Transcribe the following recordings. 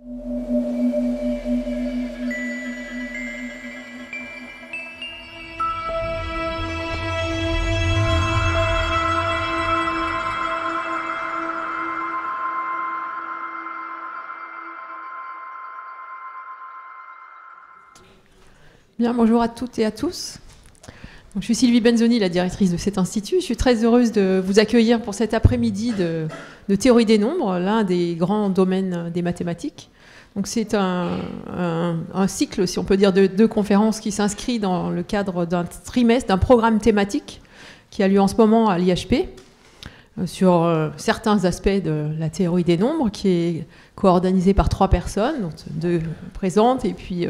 Bien, bonjour à toutes et à tous. Donc, je suis Sylvie Benzoni, la directrice de cet institut. Je suis très heureuse de vous accueillir pour cet après-midi de théorie des nombres, l'un des grands domaines des mathématiques. Donc, c'est un cycle, si on peut dire, de 2 conférences qui s'inscrit dans le cadre d'un trimestre, d'un programme thématique qui a lieu en ce moment à l'IHP sur certains aspects de la théorie des nombres, qui est co-organisé par 3 personnes, donc 2 présentes, et puis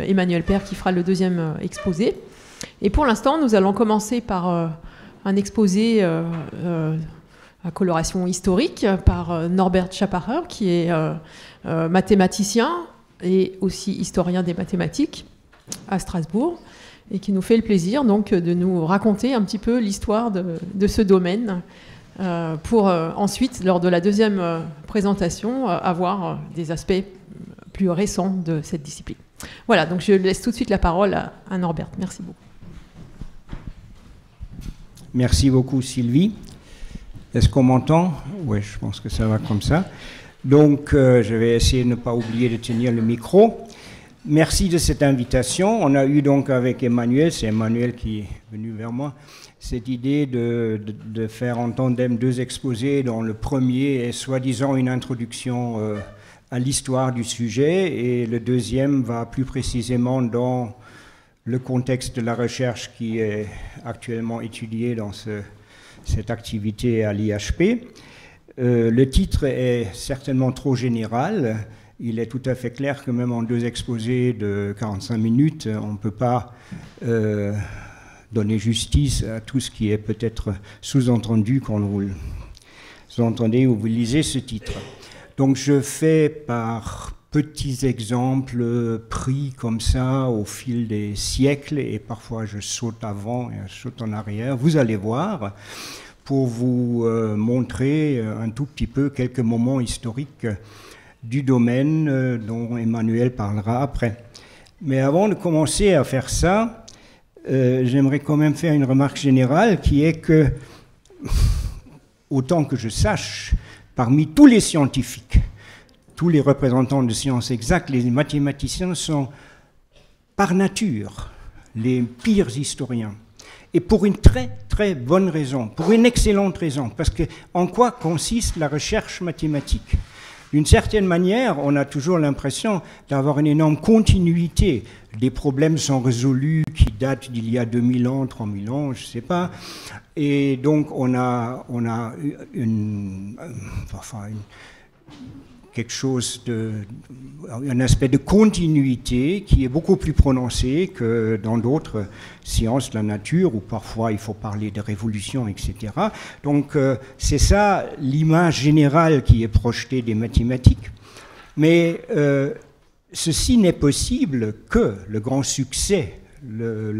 Emmanuel Père qui fera le 2e exposé. Et pour l'instant, nous allons commencer par un exposé à coloration historique par Norbert Schapacher, qui est mathématicien et aussi historien des mathématiques à Strasbourg, et qui nous fait le plaisir donc de nous raconter un petit peu l'histoire de ce domaine, pour ensuite, lors de la 2e présentation, avoir des aspects plus récents de cette discipline. Voilà, donc je laisse tout de suite la parole à Norbert. Merci beaucoup. Merci beaucoup, Sylvie. Est-ce qu'on m'entend? Oui, je pense que ça va comme ça. Donc, je vais essayer de ne pas oublier de tenir le micro. Merci de cette invitation. On a eu donc avec Emmanuel, c'est Emmanuel qui est venu vers moi, cette idée de faire en tandem 2 exposés, dont le premier est soi-disant une introduction à l'histoire du sujet, et le 2e va plus précisément dans le contexte de la recherche qui est actuellement étudiée dans cette activité à l'IHP. Le titre est certainement trop général. Il est tout à fait clair que même en 2 exposés de 45 minutes, on ne peut pas donner justice à tout ce qui est peut-être sous-entendu quand vous entendez ou vous lisez ce titre. Donc je fais par petits exemples pris comme ça au fil des siècles, et parfois je saute avant et je saute en arrière, vous allez voir, pour vous montrer un tout petit peu quelques moments historiques du domaine dont Emmanuel parlera après. Mais avant de commencer à faire ça, j'aimerais quand même faire une remarque générale qui est que, autant que je sache, parmi tous les scientifiques, tous les représentants de sciences exactes, les mathématiciens sont par nature les pires historiens. Et pour une très très bonne raison, pour une excellente raison, parce que en quoi consiste la recherche mathématique? D'une certaine manière, on a toujours l'impression d'avoir une énorme continuité. Des problèmes sont résolus qui datent d'il y a 2000 ans, 3000 ans, je ne sais pas. Et donc, on a quelque chose un aspect de continuité qui est beaucoup plus prononcé que dans d'autres sciences de la nature où parfois il faut parler de révolution, etc. Donc c'est ça l'image générale qui est projetée des mathématiques. Mais ceci n'est possible que le grand succès, le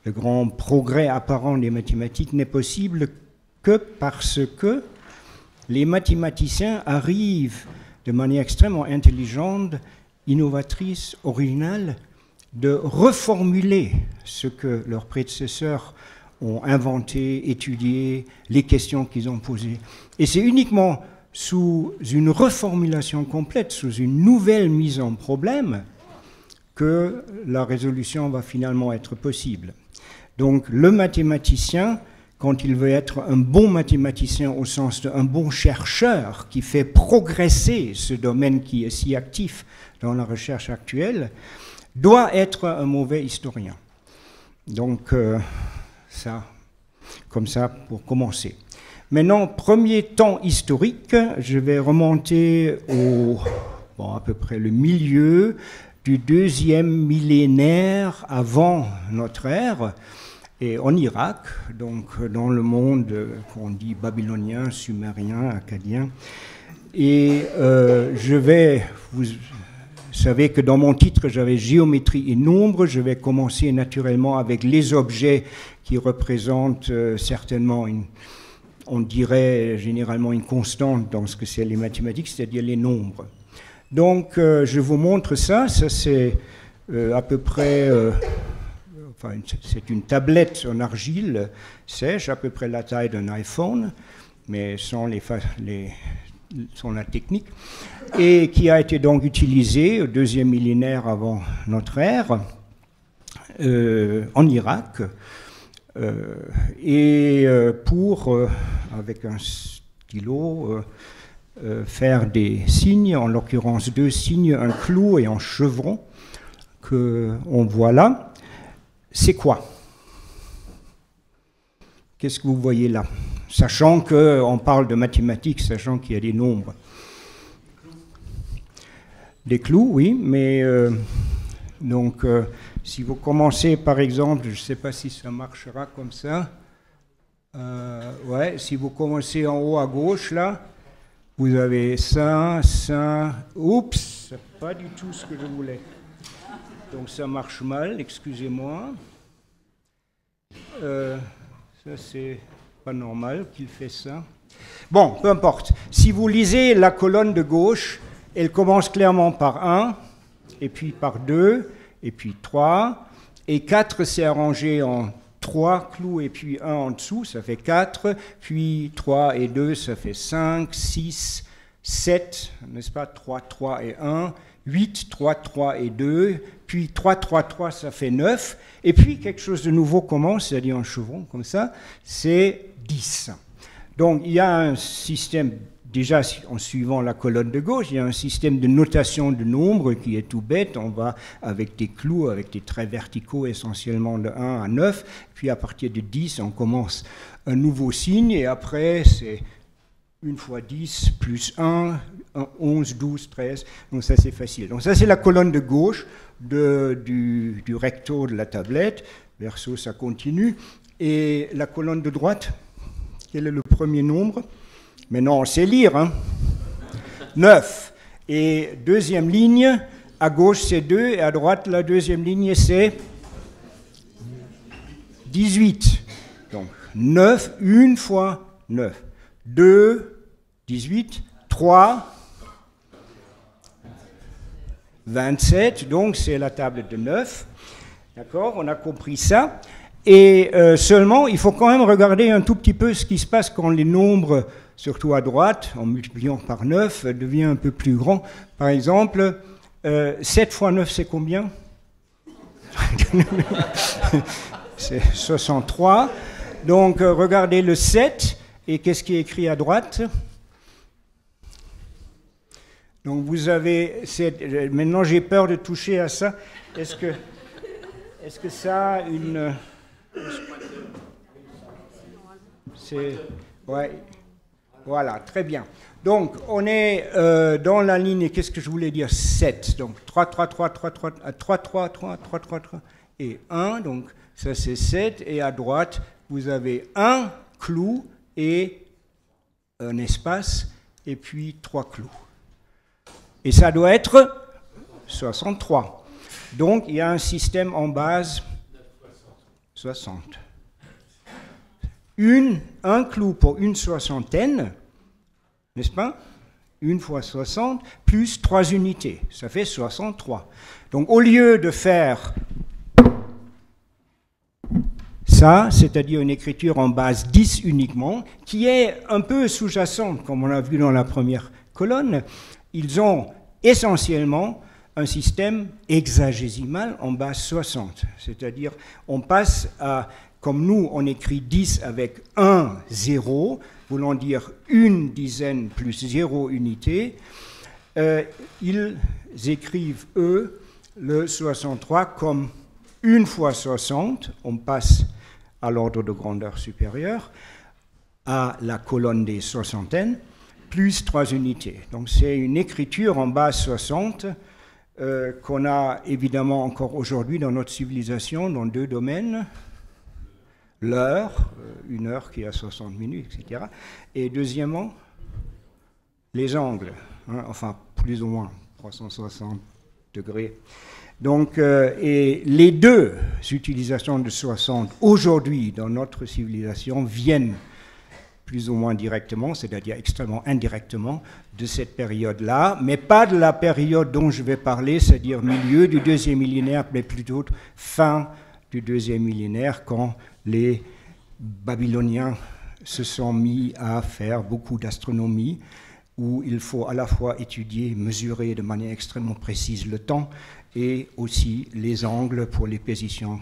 grand progrès apparent des mathématiques n'est possible que parce que les mathématiciens arrivent de manière extrêmement intelligente, innovatrice, originale, de reformuler ce que leurs prédécesseurs ont inventé, étudié, les questions qu'ils ont posées. Et c'est uniquement sous une reformulation complète, sous une nouvelle mise en problème, que la résolution va finalement être possible. Donc le mathématicien, quand il veut être un bon mathématicien au sens d'un bon chercheur qui fait progresser ce domaine qui est si actif dans la recherche actuelle, doit être un mauvais historien. Donc ça, comme ça pour commencer. Maintenant, premier temps historique, je vais remonter à peu près le milieu du 2e millénaire avant notre ère, et en Irak, donc dans le monde qu'on dit babylonien, sumérien, akkadien. Et vous savez que dans mon titre, j'avais géométrie et nombres. Je vais commencer naturellement avec les objets qui représentent certainement, on dirait généralement une constante dans ce que c'est les mathématiques, c'est-à-dire les nombres. Donc, je vous montre ça. Ça, c'est à peu près... enfin, c'est une tablette en argile sèche, à peu près la taille d'un iPhone, mais sans la technique, et qui a été donc utilisée au 2e millénaire avant notre ère, en Irak, pour, avec un stylo, faire des signes, en l'occurrence 2 signes, un clou et un chevron, qu'on voit là. C'est quoi? Qu'est-ce que vous voyez là? Sachant qu'on parle de mathématiques, sachant qu'il y a des nombres. Des clous, oui, mais donc si vous commencez par exemple, je ne sais pas si ça marchera comme ça, ouais, si vous commencez en haut à gauche là, vous avez ça, oups, pas du tout ce que je voulais. Donc ça marche mal, excusez-moi. Ça c'est pas normal qu'il fait ça. Bon, peu importe. Si vous lisez la colonne de gauche, elle commence clairement par 1, et puis par 2, et puis 3, et 4 c'est arrangé en 3 clous et puis 1 en dessous, ça fait 4, puis 3 et 2, ça fait 5, 6, 7, n'est-ce pas, 3, 3 et 1, 8, 3, 3 et 2, puis 3, 3, 3, ça fait 9, et puis quelque chose de nouveau commence, c'est-à-dire un chevron comme ça, c'est 10. Donc il y a un système, déjà en suivant la colonne de gauche, il y a un système de notation de nombres qui est tout bête, on va avec des clous, avec des traits verticaux essentiellement de 1 à 9, puis à partir de 10, on commence un nouveau signe, et après c'est 1 fois 10 plus 1, 11, 12, 13, donc ça c'est facile. Donc ça c'est la colonne de gauche du recto de la tablette, verso ça continue, et la colonne de droite, quel est le premier nombre? Maintenant on sait lire, hein? 9. Et deuxième ligne, à gauche c'est 2, et à droite la deuxième ligne c'est 18. Donc 9, 1 fois 9. 2, 18, 3, 27, donc c'est la table de 9. D'accord, on a compris ça. Et seulement, il faut quand même regarder un tout petit peu ce qui se passe quand les nombres, surtout à droite, en multipliant par 9, deviennent un peu plus grands. Par exemple, 7 fois 9, c'est combien? C'est 63. Donc, regardez le 7, et qu'est-ce qui est écrit à droite? Donc vous avez, maintenant j'ai peur de toucher à ça. Est-ce que ça a une... Ouais, voilà, très bien. Donc on est dans la ligne, qu'est-ce que je voulais dire? 7. Donc 3, 3, 3, 3, 3, 3, 3, 3, 3, 3, 3 et 1. Donc ça c'est 7. Et à droite, vous avez un clou et un espace, et puis 3 clous. Et ça doit être 63. Donc, il y a un système en base 60. Un clou pour une soixantaine, n'est-ce pas? 1 fois 60, plus 3 unités. Ça fait 63. Donc, au lieu de faire ça, c'est-à-dire une écriture en base 10 uniquement, qui est un peu sous-jacente, comme on l'a vu dans la première colonne, ils ont essentiellement un système hexagésimal en base 60. C'est-à-dire, on passe à, comme nous, on écrit 10 avec 1, 0, voulant dire une dizaine plus 0 unité. Ils écrivent, eux, le 63 comme 1 fois 60, on passe à l'ordre de grandeur supérieur, à la colonne des soixantaines, plus 3 unités. Donc c'est une écriture en base 60 qu'on a évidemment encore aujourd'hui dans notre civilisation dans 2 domaines. L'heure, une heure qui a 60 minutes, etc. Et deuxièmement, les angles, hein, enfin plus ou moins 360 degrés. Donc, et les 2 utilisations de 60 aujourd'hui dans notre civilisation viennent plus ou moins directement, c'est-à-dire extrêmement indirectement, de cette période-là, mais pas de la période dont je vais parler, c'est-à-dire milieu du deuxième millénaire, mais plutôt fin du deuxième millénaire, quand les Babyloniens se sont mis à faire beaucoup d'astronomie, où il faut à la fois étudier, mesurer de manière extrêmement précise le temps, et aussi les angles pour les positions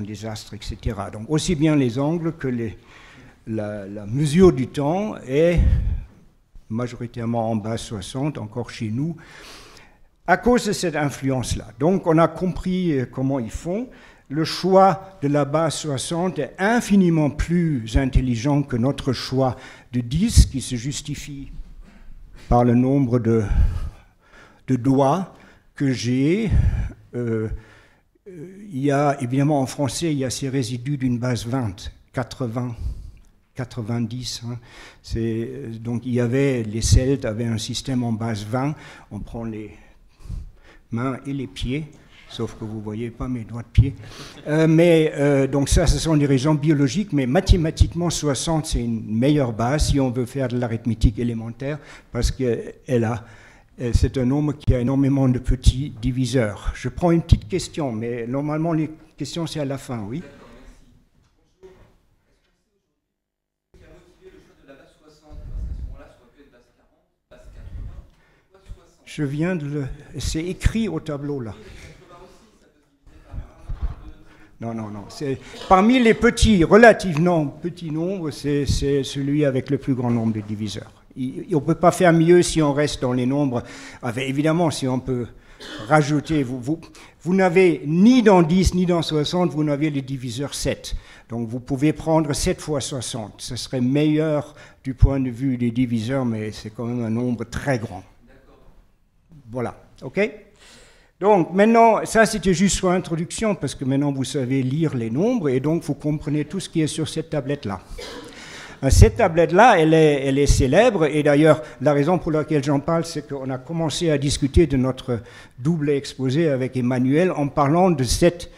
des astres, etc. Donc aussi bien les angles que la mesure du temps est majoritairement en base 60, encore chez nous, à cause de cette influence-là. Donc on a compris comment ils font. Le choix de la base 60 est infiniment plus intelligent que notre choix de 10, qui se justifie par le nombre de doigts que j'ai. Il y a, évidemment, en français, il y a ces résidus d'une base 20, 80, 90. Hein. Donc, les Celtes avaient un système en base 20. On prend les mains et les pieds, sauf que vous ne voyez pas mes doigts de pied. Donc ça, ce sont des raisons biologiques, mais mathématiquement, 60, c'est une meilleure base si on veut faire de l'arithmétique élémentaire, parce que c'est un nombre qui a énormément de petits diviseurs. Je prends une petite question, mais normalement, les questions, c'est à la fin, oui. Je viens de le... C'est écrit au tableau, là. Non. Parmi les petits, relativement petits nombres, c'est celui avec le plus grand nombre de diviseurs. On ne peut pas faire mieux si on reste dans les nombres. Évidemment, si on peut rajouter... Vous n'avez ni dans 10 ni dans 60, vous n'avez le diviseur 7. Donc vous pouvez prendre 7 fois 60. Ce serait meilleur du point de vue des diviseurs, mais c'est quand même un nombre très grand. Voilà, ok? Donc maintenant, ça c'était juste sur l'introduction, parce que maintenant vous savez lire les nombres, et donc vous comprenez tout ce qui est sur cette tablette-là. Cette tablette-là, elle est célèbre, et d'ailleurs, la raison pour laquelle j'en parle, c'est qu'on a commencé à discuter de notre double exposé avec Emmanuel en parlant de cette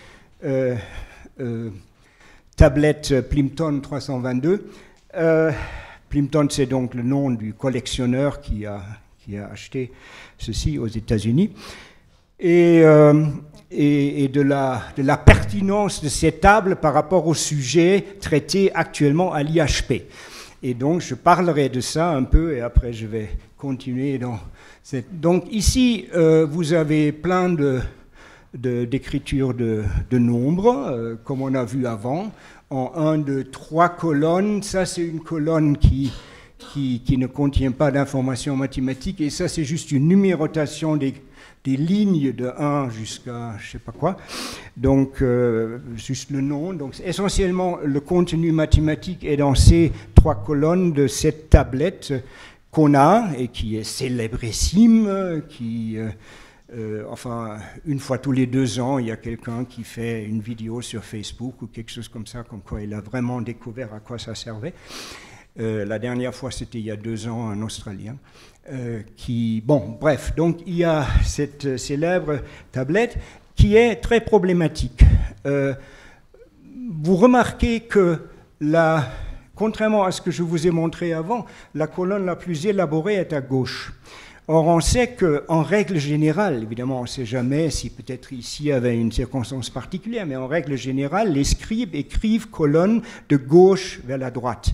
tablette Plimpton 322. Plimpton, c'est donc le nom du collectionneur qui a acheté ceci aux États-Unis. Et de la pertinence de cette table par rapport au sujet traité actuellement à l'IHP. Et donc, je parlerai de ça un peu, et après, je vais continuer dans cette... Donc, ici, vous avez plein d'écritures de nombres, comme on a vu avant, en 1, 2, 3 colonnes. Ça, c'est une colonne qui ne contient pas d'informations mathématiques, et ça, c'est juste une numérotation des lignes de 1 jusqu'à je ne sais pas quoi, donc juste le nom. Donc essentiellement, le contenu mathématique est dans ces 3 colonnes de cette tablette qu'on a, et qui est célébrissime, enfin, une fois tous les 2 ans, il y a quelqu'un qui fait une vidéo sur Facebook ou quelque chose comme ça, comme quoi il a vraiment découvert à quoi ça servait. La dernière fois, c'était il y a 2 ans, un Australien. Bon, bref, donc il y a cette célèbre tablette qui est très problématique. Vous remarquez que, contrairement à ce que je vous ai montré avant, la colonne la plus élaborée est à gauche. Or, on sait qu'en règle générale, évidemment, on ne sait jamais si peut-être ici il y avait une circonstance particulière, mais en règle générale, les scribes écrivent colonne de gauche vers la droite.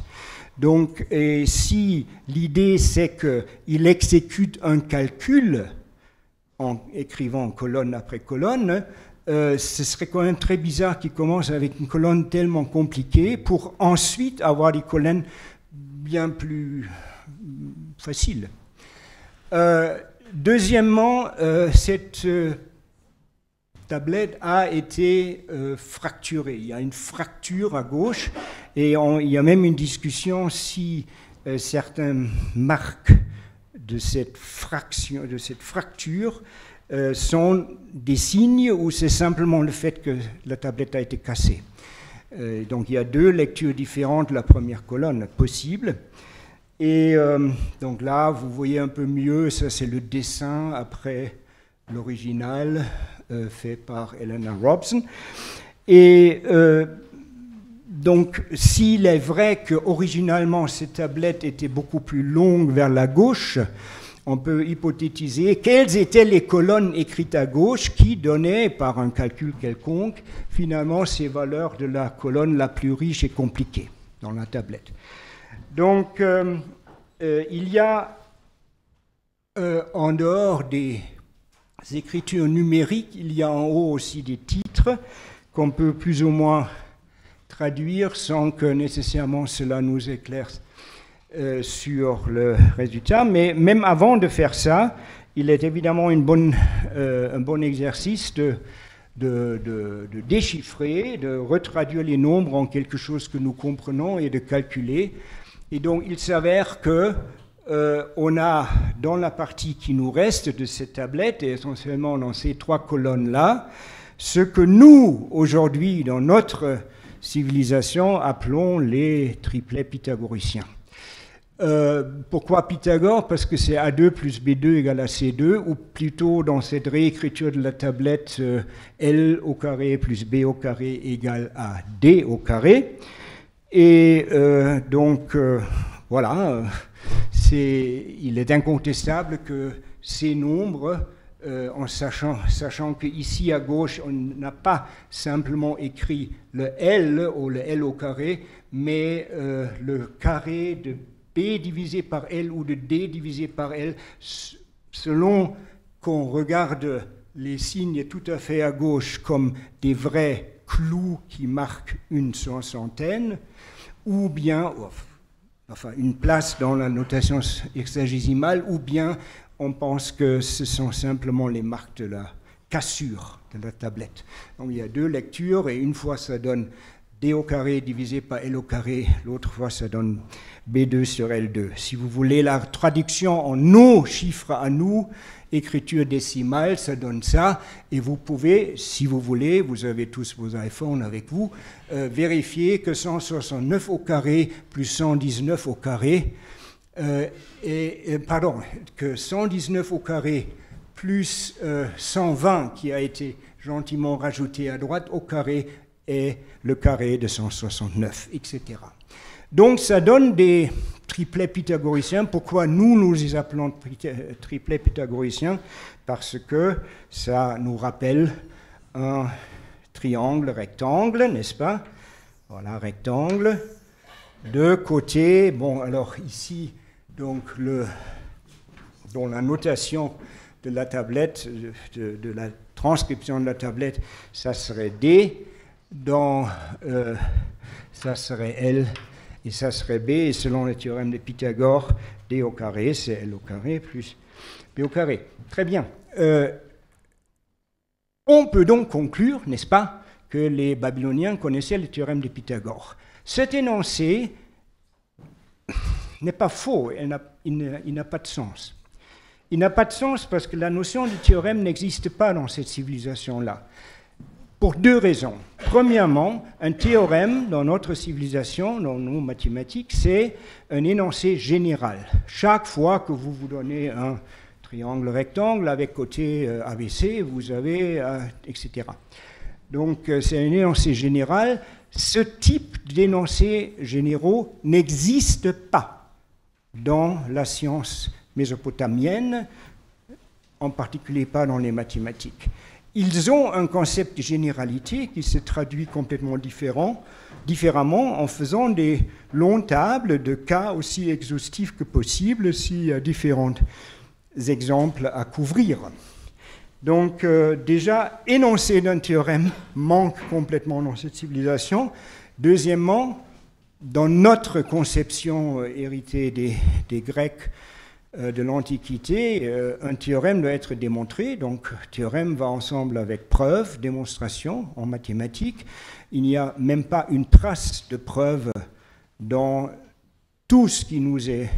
Donc, et si l'idée c'est qu'il exécute un calcul en écrivant colonne après colonne, ce serait quand même très bizarre qu'il commence avec une colonne tellement compliquée pour ensuite avoir des colonnes bien plus faciles. Deuxièmement, cette tablette a été fracturée. Il y a une fracture à gauche, et il y a même une discussion si certaines marques de cette fracture sont des signes, ou c'est simplement le fait que la tablette a été cassée. Donc il y a 2 lectures différentes de la première colonne possible. Et donc là, vous voyez un peu mieux, ça c'est le dessin après l'original fait par Eleanor Robson. Et donc, s'il est vrai qu'originalement cette tablette était beaucoup plus longue vers la gauche, on peut hypothétiser quelles étaient les colonnes écrites à gauche qui donnaient, par un calcul quelconque, finalement ces valeurs de la colonne la plus riche et compliquée dans la tablette. Donc, il y a, en dehors des écritures numériques, il y a en haut aussi des titres qu'on peut plus ou moins traduire sans que nécessairement cela nous éclaire sur le résultat. Mais même avant de faire ça, il est évidemment un bon exercice de déchiffrer, de retraduire les nombres en quelque chose que nous comprenons et de calculer. Et donc, il s'avère que on a, dans la partie qui nous reste de cette tablette, et essentiellement dans ces 3 colonnes-là, ce que nous, aujourd'hui, dans notre civilisation, appelons les triplets pythagoriciens. Pourquoi Pythagore? Parce que c'est A2 plus B2 égale à C2, ou plutôt dans cette réécriture de la tablette, L au carré plus B au carré égale à D au carré. Et donc, voilà, il est incontestable que ces nombres, en sachant qu'ici à gauche, on n'a pas simplement écrit le L ou le L au carré, mais le carré de B divisé par L ou de D divisé par L, selon qu'on regarde les signes tout à fait à gauche comme des vrais clous qui marquent une soixantaine, ou bien, enfin une place dans la notation hexagésimale, ou bien on pense que ce sont simplement les marques de la cassure de la tablette. Donc il y a 2 lectures, et une fois ça donne D au carré divisé par L au carré, l'autre fois ça donne B2 sur L2. Si vous voulez la traduction en nos chiffres à nous, écriture décimale, ça donne ça, et vous pouvez, si vous voulez, vous avez tous vos iPhones avec vous, vérifier que 169 au carré plus 119 au carré, pardon, que 119 au carré plus 120 qui a été gentiment rajouté à droite au carré est le carré de 169, etc. Donc ça donne des triplets pythagoriciens. Pourquoi nous les appelons triplets pythagoriciens? Parce que ça nous rappelle un triangle rectangle, n'est-ce pas? Voilà, rectangle. De côté, bon, alors ici, donc dans la notation de la tablette, de la transcription de la tablette, ça serait D, ça serait L, et ça serait B, et selon le théorème de Pythagore, D au carré, c'est L au carré plus B au carré. Très bien. On peut donc conclure, n'est-ce pas, que les Babyloniens connaissaient le théorème de Pythagore. Cet énoncé n'est pas faux, il n'a pas de sens. Il n'a pas de sens parce que la notion du théorème n'existe pas dans cette civilisation-là. Pour 2 raisons. Premièrement, un théorème dans notre civilisation, dans nos mathématiques, c'est un énoncé général. Chaque fois que vous vous donnez un triangle rectangle avec côté ABC, vous avez, etc. Donc c'est un énoncé général. Ce type d'énoncés généraux n'existe pas dans la science mésopotamienne, en particulier pas dans les mathématiques. Ils ont un concept de généralité qui se traduit complètement différemment en faisant des longues tables de cas aussi exhaustifs que possible s'il y a différents exemples à couvrir. Donc déjà, énoncé d'un théorème manque complètement dans cette civilisation. Deuxièmement, dans notre conception héritée des Grecs de l'Antiquité, un théorème doit être démontré. Donc, théorème va ensemble avec preuve, démonstration en mathématiques. Il n'y a même pas une trace de preuve dans tout ce qui nous est,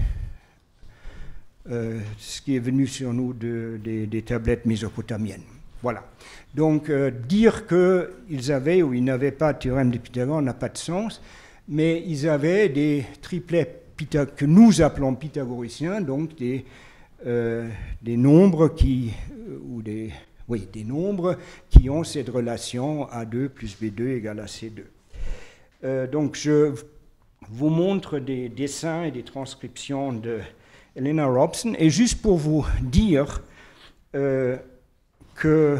ce qui est venu sur nous des tablettes mésopotamiennes. Voilà. Donc, dire qu'ils avaient ou ils n'avaient pas de théorème de Pythagore n'a pas de sens, mais ils avaient des triplets que nous appelons pythagoriciens, donc des nombres des nombres qui ont cette relation A2 plus B2 égale à C2. Donc je vous montre des dessins et des transcriptions de Helena Robson, et juste pour vous dire que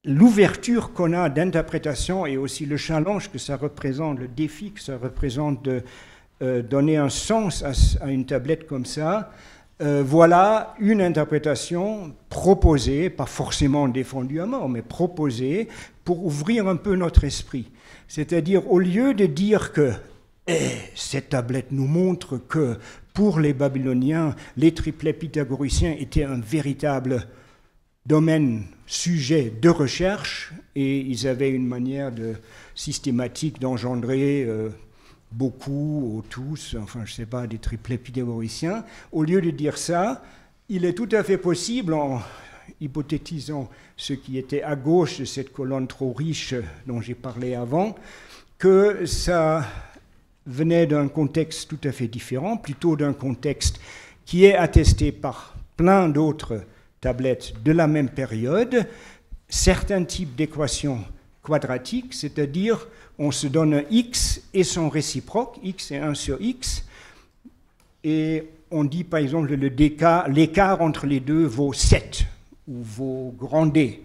l'ouverture qu'on a d'interprétation et aussi le challenge que ça représente, le défi que ça représente de donner un sens à une tablette comme ça, voilà une interprétation proposée, pas forcément défendue à mort, mais proposée pour ouvrir un peu notre esprit. C'est-à-dire, au lieu de dire que cette tablette nous montre que pour les Babyloniens, les triplets pythagoriciens étaient un véritable domaine, sujet de recherche, et ils avaient une manière systématique d'engendrer beaucoup ou tous, enfin je ne sais pas, des triplets pythagoriciens. Au lieu de dire ça, il est tout à fait possible, en hypothétisant ce qui était à gauche de cette colonne trop riche dont j'ai parlé avant, que ça venait d'un contexte tout à fait différent, plutôt d'un contexte qui est attesté par plein d'autres tablettes de la même période, certains types d'équations quadratiques, c'est-à-dire on se donne un x et son réciproque, x est 1 sur x, et on dit par exemple l'écart entre les deux vaut 7, ou vaut grand D.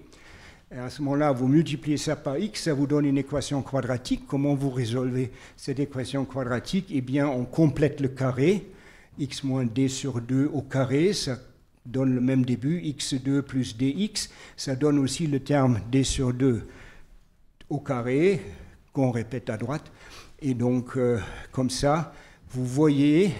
Et à ce moment-là, vous multipliez ça par x, ça vous donne une équation quadratique. Comment vous résolvez cette équation quadratique? Eh bien, on complète le carré, x moins d sur 2 au carré, ça donne le même début, x2 plus dx, ça donne aussi le terme d sur 2 au carré, qu'on répète à droite. Et donc, comme ça, vous voyez,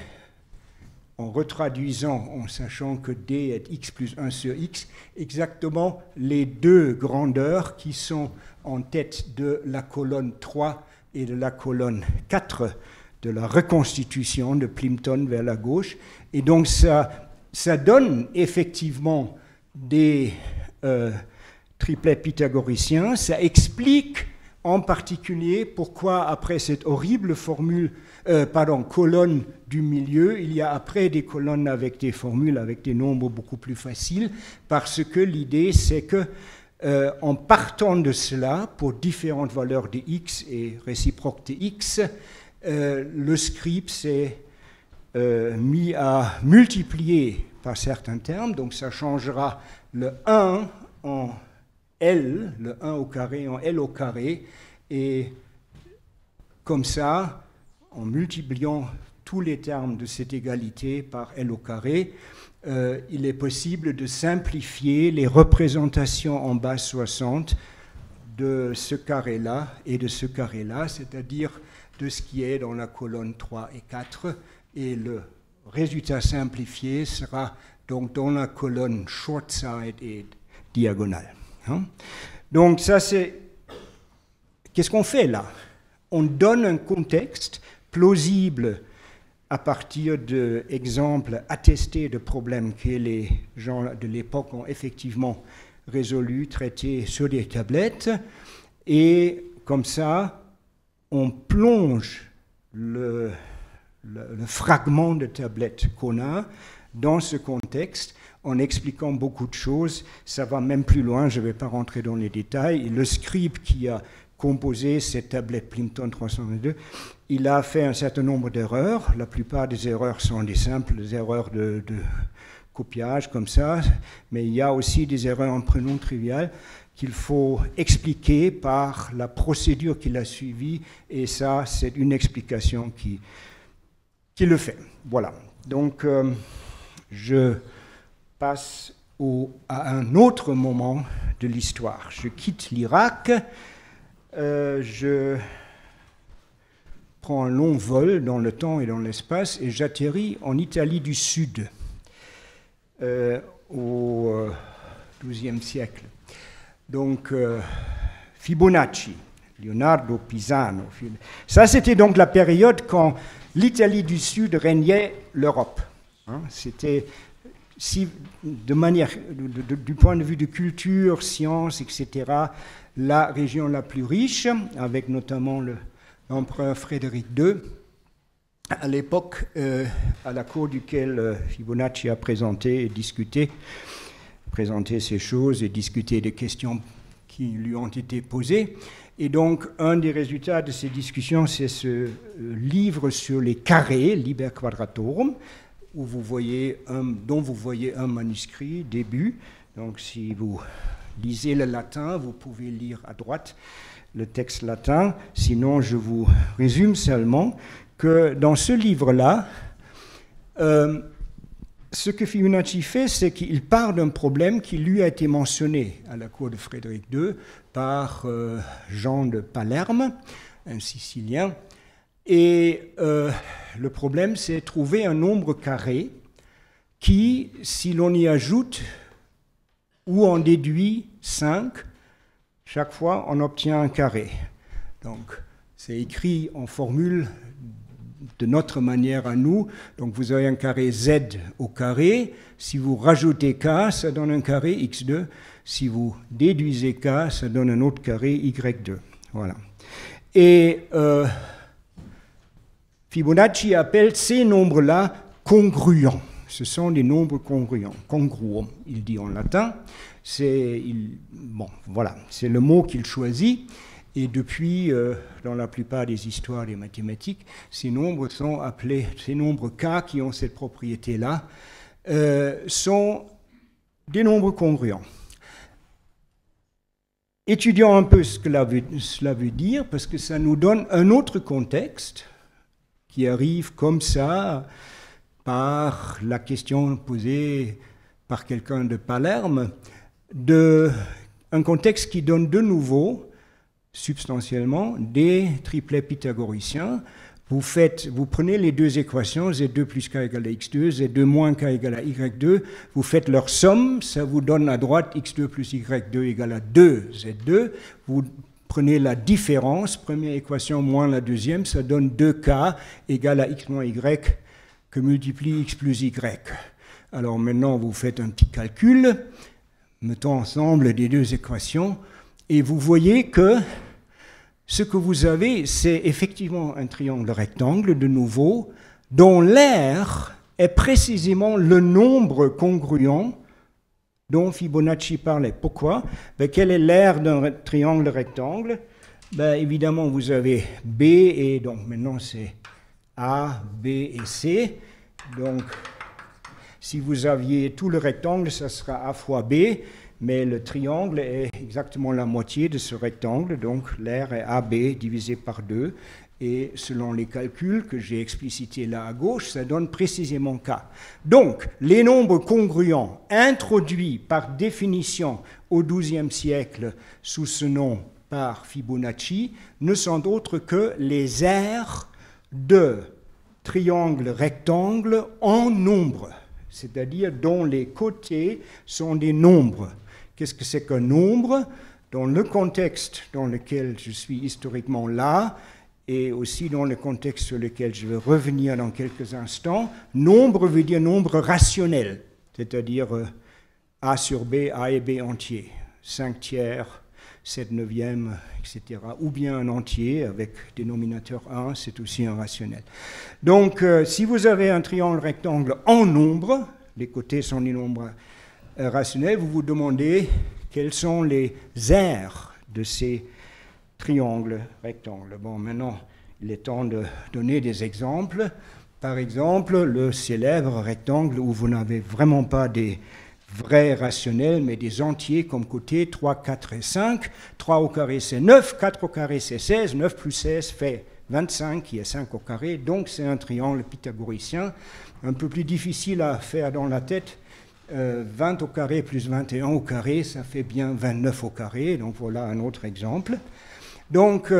en retraduisant, en sachant que d est x plus 1 sur x, exactement les deux grandeurs qui sont en tête de la colonne 3 et de la colonne 4 de la reconstitution de Plimpton vers la gauche. Et donc, ça donne effectivement des triplets pythagoriciens. Ça explique en particulier pourquoi, après cette horrible colonne du milieu, il y a après des colonnes avec des formules, avec des nombres beaucoup plus faciles, parce que l'idée, c'est que en partant de cela, pour différentes valeurs de x et réciproques de x, le script s'est mis à multiplier par certains termes, donc ça changera le 1 en L, le 1 au carré en L au carré, et comme ça, en multipliant tous les termes de cette égalité par L au carré, il est possible de simplifier les représentations en base 60 de ce carré-là et de ce carré-là, c'est-à-dire de ce qui est dans la colonne 3 et 4, et le résultat simplifié sera donc dans la colonne short side et diagonale. Donc ça c'est... Qu'est-ce qu'on fait là? On donne un contexte plausible à partir d'exemples attestés de problèmes que les gens de l'époque ont effectivement résolus, traités sur des tablettes, et comme ça, on plonge le fragment de tablette qu'on a dans ce contexte en expliquant beaucoup de choses. Ça va même plus loin, je ne vais pas rentrer dans les détails. Le scribe qui a composé cette tablette Plimpton 322, il a fait un certain nombre d'erreurs. La plupart des erreurs sont des simples erreurs de copiage comme ça, mais il y a aussi des erreurs en prénom trivial qu'il faut expliquer par la procédure qu'il a suivie, et ça, c'est une explication qui le fait. Voilà. Donc, je passe à un autre moment de l'histoire. Je quitte l'Irak, je prends un long vol dans le temps et dans l'espace et j'atterris en Italie du Sud au XIIe siècle. Donc, Fibonacci, Leonardo Pisano. Ça, c'était donc la période quand l'Italie du Sud régnait l'Europe. C'était, de manière, du point de vue de culture, science, etc., la région la plus riche, avec notamment l'empereur Frédéric II, à l'époque à la cour duquel Fibonacci a présenté et discuté, présenté ces choses et discuté des questions qui lui ont été posées. Et donc, un des résultats de ces discussions, c'est ce livre sur les carrés, Liber Quadratorum, où dont vous voyez un manuscrit, début. Donc, si vous lisez le latin, vous pouvez lire à droite le texte latin. Sinon, je vous résume seulement que dans ce livre-là, ce que Fibonacci fait, c'est qu'il part d'un problème qui lui a été mentionné à la cour de Frédéric II par Jean de Palerme, un Sicilien. Et le problème, c'est trouver un nombre carré qui, si l'on y ajoute ou en déduit 5, chaque fois on obtient un carré. Donc c'est écrit en formule de notre manière à nous. Donc vous avez un carré z au carré. Si vous rajoutez k, ça donne un carré x2. Si vous déduisez k, ça donne un autre carré y2. Voilà. Et Fibonacci appelle ces nombres-là congruents. Ce sont des nombres congruents. Congruum, il dit en latin. C'est le mot qu'il choisit. Et depuis, dans la plupart des histoires des mathématiques, ces nombres sont appelés, ces nombres K qui ont cette propriété-là, sont des nombres congruents. Étudions un peu ce que cela veut dire, parce que ça nous donne un autre contexte qui arrive comme ça par la question posée par quelqu'un de Palerme, un contexte qui donne de nouveau substantiellement des triplets pythagoriciens. Vous prenez les deux équations, z2 plus k égale à x2, z2 moins k égale à y2, vous faites leur somme, ça vous donne à droite x2 plus y2 égale à 2 z2, vous prenez la différence, première équation moins la deuxième, ça donne 2k égale à x moins y que multiplie x plus y. Alors maintenant, vous faites un petit calcul, mettons ensemble les deux équations, et vous voyez que ce que vous avez, c'est effectivement un triangle rectangle, de nouveau, dont l'aire est précisément le nombre congruent dont Fibonacci parlait. Pourquoi? Quelle est l'aire d'un triangle rectangle? Évidemment, vous avez B, et donc maintenant c'est A, B et C. Donc, si vous aviez tout le rectangle, ça sera A fois B, mais le triangle est exactement la moitié de ce rectangle, donc l'aire est AB divisé par 2, et selon les calculs que j'ai explicités là à gauche, ça donne précisément K. Donc, les nombres congruents introduits par définition au XIIe siècle sous ce nom par Fibonacci ne sont autres que les aires de triangles rectangles en nombre, c'est-à-dire dont les côtés sont des nombres. Qu'est-ce que c'est qu'un nombre? Dans le contexte dans lequel je suis historiquement là, et aussi dans le contexte sur lequel je vais revenir dans quelques instants, nombre veut dire nombre rationnel, c'est-à-dire A sur B, A et B entiers, 5 tiers, 7 neuvièmes, etc. Ou bien un entier avec dénominateur 1, c'est aussi un rationnel. Donc, si vous avez un triangle rectangle en nombre, les côtés sont des nombres rationnels, vous vous demandez quelles sont les aires de ces triangles rectangles. Bon, maintenant, il est temps de donner des exemples. Par exemple, le célèbre rectangle où vous n'avez vraiment pas des vrais rationnels, mais des entiers comme côtés, 3, 4 et 5. 3 au carré, c'est 9, 4 au carré, c'est 16, 9 plus 16 fait 25, qui est 5 au carré, donc c'est un triangle pythagoricien, un peu plus difficile à faire dans la tête. 20 au carré plus 21 au carré, ça fait bien 29 au carré, donc voilà un autre exemple. Donc,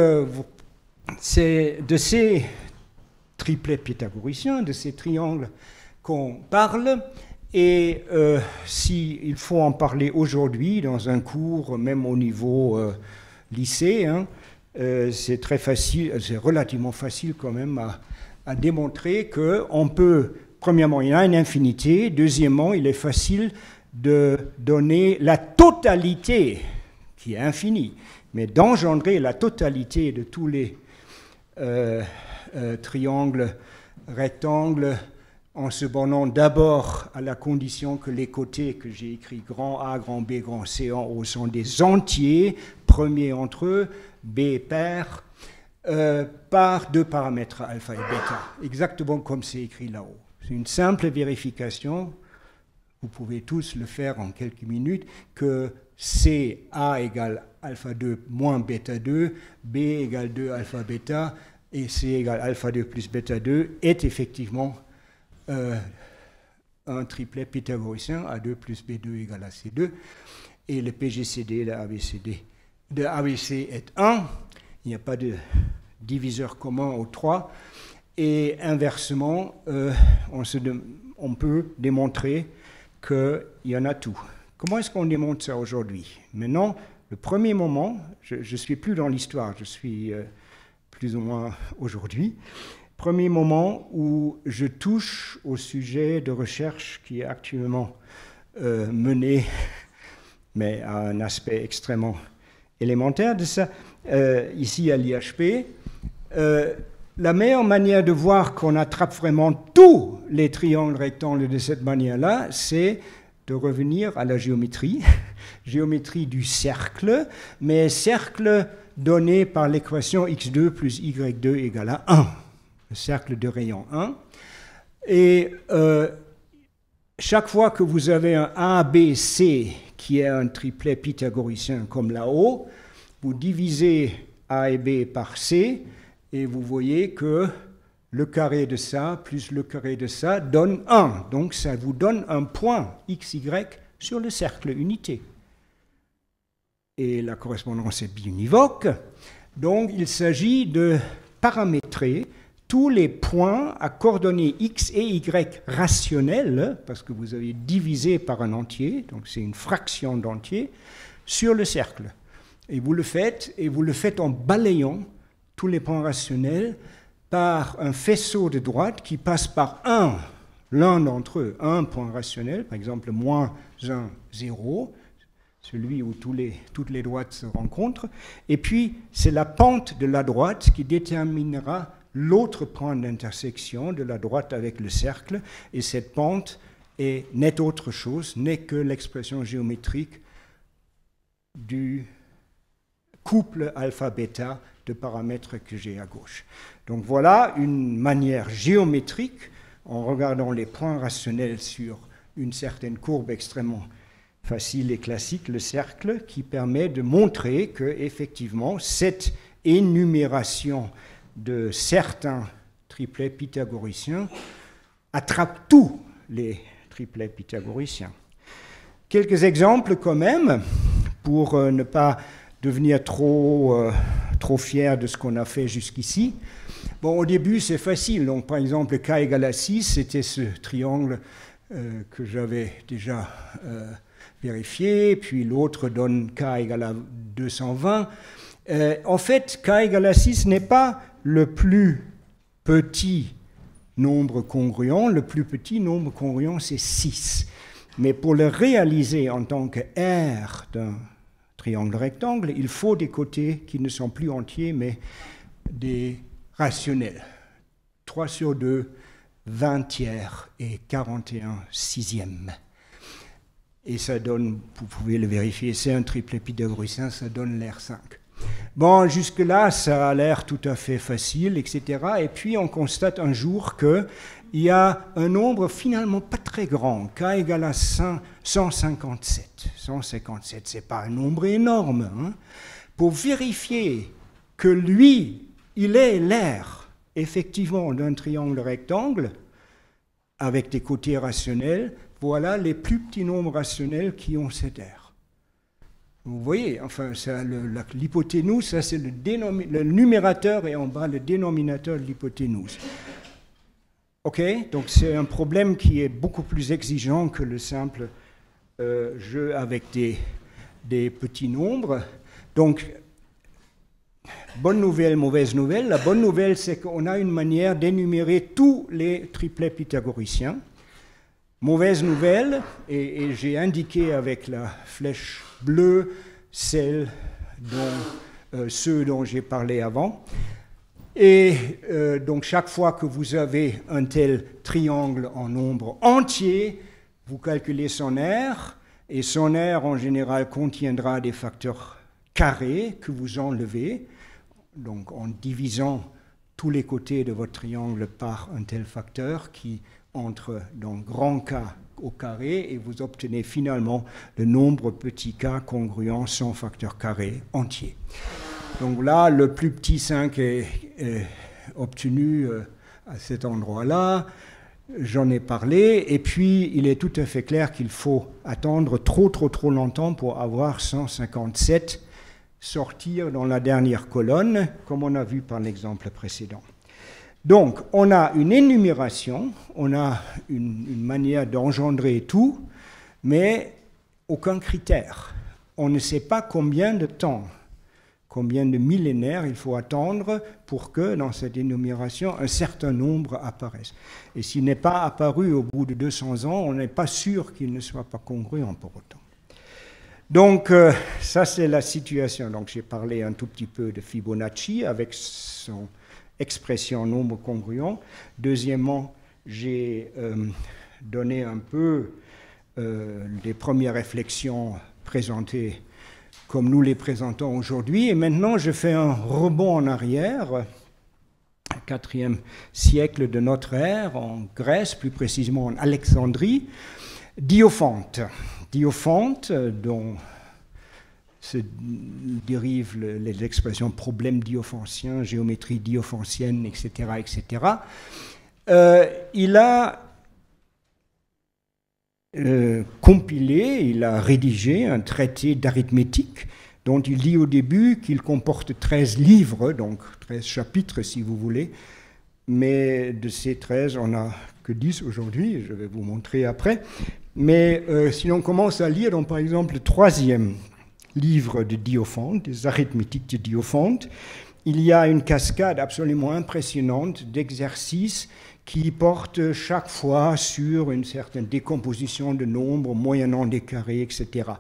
c'est de ces triplets pythagoriciens, de ces triangles qu'on parle, et s'il faut en parler aujourd'hui dans un cours, même au niveau lycée, c'est très facile, c'est relativement facile quand même à démontrer qu'on peut. Premièrement, il y a une infinité. Deuxièmement, il est facile de donner la totalité, qui est infinie, mais d'engendrer la totalité de tous les triangles, rectangles en se bornant d'abord à la condition que les côtés que j'ai écrits grand A, grand B, grand C en haut sont des entiers, premiers entre eux, B pair, par deux paramètres alpha et bêta, exactement comme c'est écrit là-haut. C'est une simple vérification, vous pouvez tous le faire en quelques minutes, que C, A égale alpha 2 moins bêta 2, B égale 2 alpha bêta, et C égale alpha 2 plus bêta 2 est effectivement un triplet pythagoricien, A2 plus B2 égale à C2, et le PGCD de ABC est 1, il n'y a pas de diviseur commun au 3, et inversement, on peut démontrer qu'il y en a tout. Comment est-ce qu'on démontre ça aujourd'hui? Maintenant, le premier moment, je ne suis plus dans l'histoire, je suis plus ou moins aujourd'hui, premier moment où je touche au sujet de recherche qui est actuellement mené, mais à un aspect extrêmement élémentaire de ça, ici à l'IHP. La meilleure manière de voir qu'on attrape vraiment tous les triangles rectangles de cette manière-là, c'est de revenir à la géométrie, géométrie du cercle, mais cercle donné par l'équation x2 plus y2 égale à 1. Le cercle de rayon 1. Et chaque fois que vous avez un ABC qui est un triplet pythagoricien comme là-haut, vous divisez A et B par C et vous voyez que le carré de ça plus le carré de ça donne 1. Donc ça vous donne un point XY sur le cercle unité. Et la correspondance est biunivoque. Donc il s'agit de paramétrer tous les points à coordonnées x et y rationnelles, parce que vous avez divisé par un entier, donc c'est une fraction d'entier, sur le cercle. Et vous le faites en balayant tous les points rationnels par un faisceau de droite qui passe par l'un d'entre eux, un point rationnel, par exemple moins 1, 0, celui où toutes les droites se rencontrent, et puis c'est la pente de la droite qui déterminera l'autre point d'intersection de la droite avec le cercle, et cette pente n'est autre chose, n'est que l'expression géométrique du couple alpha-bêta de paramètres que j'ai à gauche. Donc voilà une manière géométrique, en regardant les points rationnels sur une certaine courbe extrêmement facile et classique, le cercle, qui permet de montrer que effectivement cette énumération de certains triplets pythagoriciens attrape tous les triplets pythagoriciens. Quelques exemples quand même, pour ne pas devenir trop fier de ce qu'on a fait jusqu'ici. Bon, au début, c'est facile. Donc, par exemple, k égale à 6, c'était ce triangle que j'avais déjà vérifié, puis l'autre donne k égale à 220. En fait, k égale à 6 n'est pas le plus petit nombre congruent. Le plus petit nombre congruent, c'est 6. Mais pour le réaliser en tant que R d'un triangle rectangle, il faut des côtés qui ne sont plus entiers, mais des rationnels. 3 sur 2, 20 tiers et 41 sixièmes. Et ça donne, vous pouvez le vérifier, c'est un triplet pythagoricien, ça donne l'air 5. Bon, jusque-là, ça a l'air tout à fait facile, etc. Et puis, on constate un jour qu'il y a un nombre finalement pas très grand, k égale à 157. 157, ce n'est pas un nombre énorme. Hein. Pour vérifier que lui, il est l'aire, effectivement, d'un triangle rectangle, avec des côtés rationnels, voilà les plus petits nombres rationnels qui ont cet aire. Vous voyez, enfin, l'hypoténuse, ça c'est le numérateur et en bas le dénominateur de l'hypoténuse. Ok, donc c'est un problème qui est beaucoup plus exigeant que le simple jeu avec des petits nombres. Donc, bonne nouvelle, mauvaise nouvelle. La bonne nouvelle, c'est qu'on a une manière d'énumérer tous les triplets pythagoriciens. Mauvaise nouvelle, et j'ai indiqué avec la flèche bleue ceux dont j'ai parlé avant. Et donc chaque fois que vous avez un tel triangle en nombre entier, vous calculez son R, et son R en général contiendra des facteurs carrés que vous enlevez, donc en divisant tous les côtés de votre triangle par un tel facteur qui entre dans grand K au carré, et vous obtenez finalement le nombre petit k congruent sans facteur carré entier. Donc là, le plus petit 5 est obtenu à cet endroit-là. J'en ai parlé, et puis il est tout à fait clair qu'il faut attendre trop longtemps pour avoir 157 sortir dans la dernière colonne, comme on a vu par l'exemple précédent. Donc, on a une énumération, on a une manière d'engendrer tout, mais aucun critère. On ne sait pas combien de temps, combien de millénaires il faut attendre pour que, dans cette énumération, un certain nombre apparaisse. Et s'il n'est pas apparu au bout de 200 ans, on n'est pas sûr qu'il ne soit pas congruent pour autant. Donc, ça, c'est la situation. Donc, j'ai parlé un tout petit peu de Fibonacci avec son expression nombre congruent. Deuxièmement, j'ai donné un peu des premières réflexions présentées comme nous les présentons aujourd'hui. Et maintenant, je fais un rebond en arrière, 4e siècle de notre ère, en Grèce, plus précisément en Alexandrie, Diophante. Diophante, dont se dérivent les expressions problème diophancien, géométrie diophancienne, etc., etc. Il a compilé, il a rédigé un traité d'arithmétique dont il dit au début qu'il comporte 13 livres, donc 13 chapitres si vous voulez, mais de ces 13, on n'a que 10 aujourd'hui, je vais vous montrer après. Mais si on commence à lire, donc, par exemple, le 3e livre de Diophante, des arithmétiques de Diophante, il y a une cascade absolument impressionnante d'exercices qui portent chaque fois sur une certaine décomposition de nombres, moyennant des carrés, etc.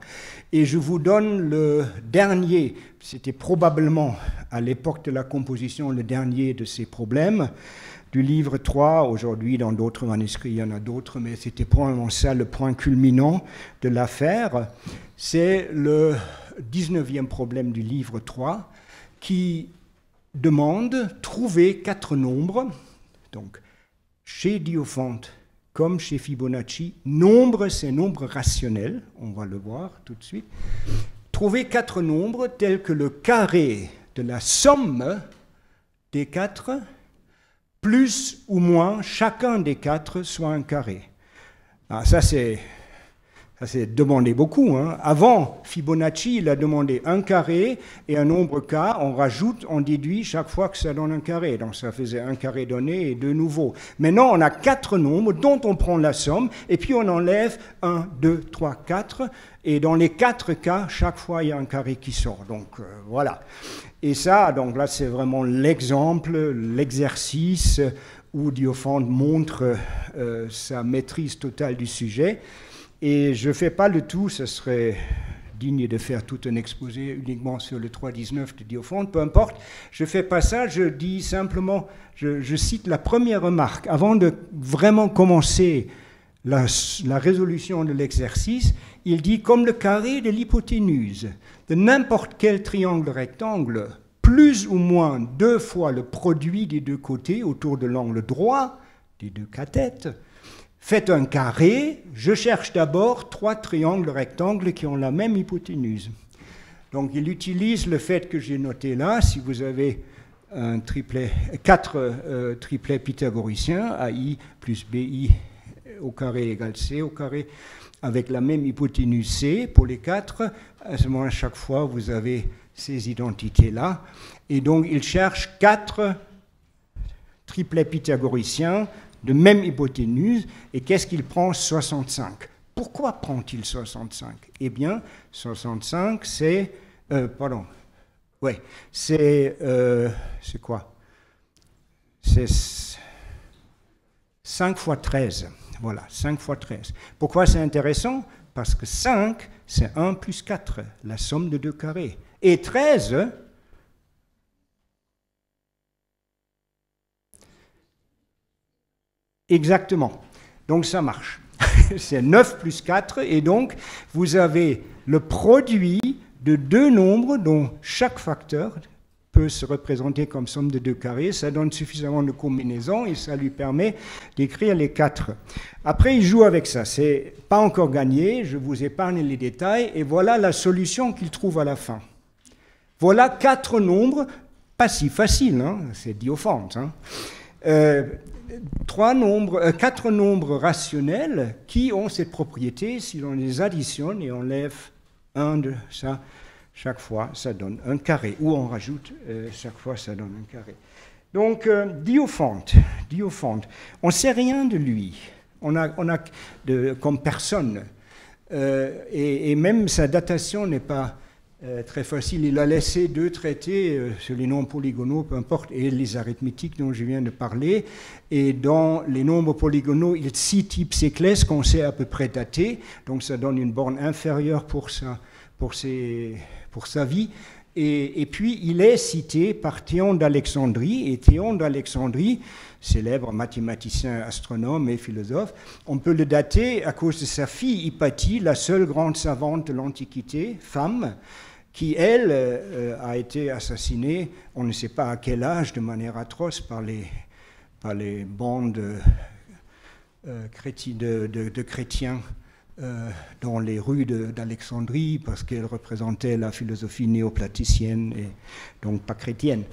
Et je vous donne le dernier, c'était probablement à l'époque de la composition le dernier de ces problèmes, du livre 3, aujourd'hui dans d'autres manuscrits, il y en a d'autres, mais c'était probablement ça le point culminant de l'affaire. C'est le 19e problème du livre 3 qui demande trouver 4 nombres. Donc, chez Diophante, comme chez Fibonacci, nombre, c'est nombre rationnel, on va le voir tout de suite. Trouver 4 nombres tels que le carré de la somme des 4, plus ou moins chacun des 4 soit un carré. Ah, ça c'est demandé beaucoup. Hein. Avant, Fibonacci, il a demandé un carré et un nombre k, on rajoute, on déduit chaque fois que ça donne un carré. Donc ça faisait un carré donné et 2 nouveaux. Maintenant, on a 4 nombres dont on prend la somme et puis on enlève 1, 2, 3, 4. Et dans les 4 cas, chaque fois, il y a un carré qui sort. Donc voilà. Et ça, donc là, c'est vraiment l'exemple, l'exercice où Diophante montre sa maîtrise totale du sujet. Et je ne fais pas le tout, ce serait digne de faire tout un exposé uniquement sur le 3.19 de Diophante, peu importe. Je ne fais pas ça, je dis simplement, je cite la première remarque. Avant de vraiment commencer la résolution de l'exercice, il dit, comme le carré de l'hypoténuse de n'importe quel triangle rectangle, plus ou moins 2 fois le produit des 2 côtés autour de l'angle droit des 2 cathètes, faites un carré, je cherche d'abord 3 triangles rectangles qui ont la même hypoténuse. Donc il utilise le fait que j'ai noté là, si vous avez un triplet, 4 triplets pythagoriciens, AI plus BI au carré égale C au carré, avec la même hypoténuse C pour les 4, à ce moment-là, chaque fois, vous avez ces identités-là. Et donc il cherche 4 triplets pythagoriciens de même hypoténuse, et qu'est-ce qu'il prend? 65. Pourquoi prend-il 65? Eh bien, 65, c'est... c'est quoi? C'est 5 fois 13. Voilà, 5 fois 13. Pourquoi c'est intéressant? Parce que 5, c'est 1 plus 4, la somme de 2 carrés. Et 13... Exactement. Donc ça marche. C'est 9 plus 4, et donc vous avez le produit de deux nombres dont chaque facteur peut se représenter comme somme de deux carrés. Ça donne suffisamment de combinaisons et ça lui permet d'écrire les 4. Après, il joue avec ça. C'est pas encore gagné, je vous épargne les détails, et voilà la solution qu'il trouve à la fin. Voilà 4 nombres, pas si faciles, hein, c'est Diophante. Hein. 4 nombres rationnels qui ont cette propriété. Si l'on les additionne et on lève un de ça, chaque fois ça donne un carré, ou on rajoute chaque fois ça donne un carré. Donc Diophante, on ne sait rien de lui, on a comme personne, et même sa datation n'est pas très facile. Il a laissé 2 traités sur les nombres polygonaux, peu importe, et les arithmétiques dont je viens de parler. Et dans les nombres polygonaux, il cite Hypséclès qu'on sait à peu près dater, donc ça donne une borne inférieure pour sa vie. Et puis, il est cité par Théon d'Alexandrie, et Théon d'Alexandrie, célèbre mathématicien, astronome et philosophe, on peut le dater à cause de sa fille Hypatie, la seule grande savante de l'Antiquité, femme, qui, elle, a été assassinée, on ne sait pas à quel âge, de manière atroce, par les bandes de chrétiens dans les rues d'Alexandrie, parce qu'elle représentait la philosophie néoplaticienne et donc pas chrétienne.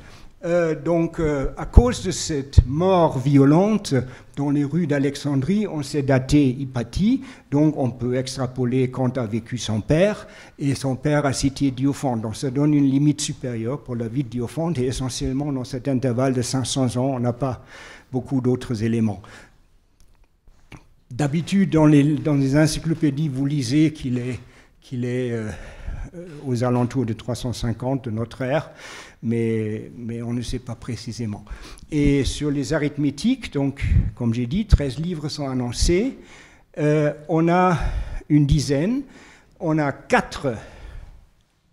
À cause de cette mort violente dans les rues d'Alexandrie, on s'est daté Hypatie, donc on peut extrapoler quand a vécu son père, et son père a cité Diophante. Donc ça donne une limite supérieure pour la vie de Diophante, et essentiellement dans cet intervalle de 500 ans, on n'a pas beaucoup d'autres éléments. D'habitude, dans les encyclopédies, vous lisez qu'il est aux alentours de 350 de notre ère, mais on ne sait pas précisément. Et sur les arithmétiques, donc, comme j'ai dit, 13 livres sont annoncés. On a une dizaine, on a 4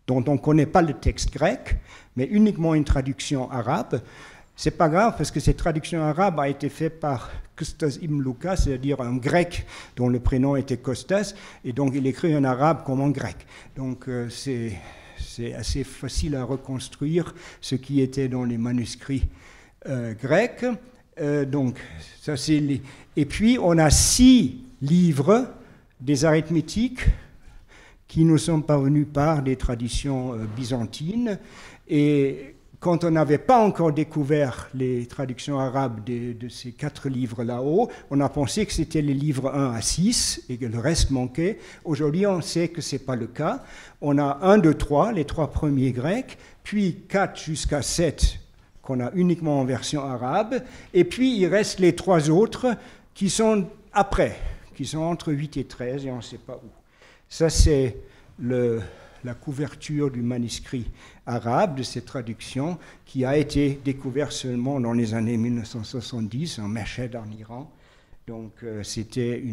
dont on ne connaît pas le texte grec, mais uniquement une traduction arabe. C'est pas grave, parce que cette traduction arabe a été faite par Kostas ibn Lukas, c'est-à-dire un grec dont le prénom était Kostas, et donc il écrit en arabe comme en grec. Donc c'est assez facile à reconstruire ce qui était dans les manuscrits grecs. Donc ça c'est Et puis on a 6 livres des arithmétiques qui nous sont parvenus par des traditions byzantines, et quand on n'avait pas encore découvert les traductions arabes de ces 4 livres là-haut, on a pensé que c'était les livres 1 à 6 et que le reste manquait. Aujourd'hui, on sait que ce n'est pas le cas. On a 1, 2, 3, les 3 premiers grecs, puis 4 jusqu'à 7 qu'on a uniquement en version arabe, et puis il reste les 3 autres qui sont après, qui sont entre 8 et 13, et on ne sait pas où. Ça, c'est la couverture du manuscrit arabe de cette traduction qui a été découvert seulement dans les années 1970 en Mashhad en Iran. Donc c'était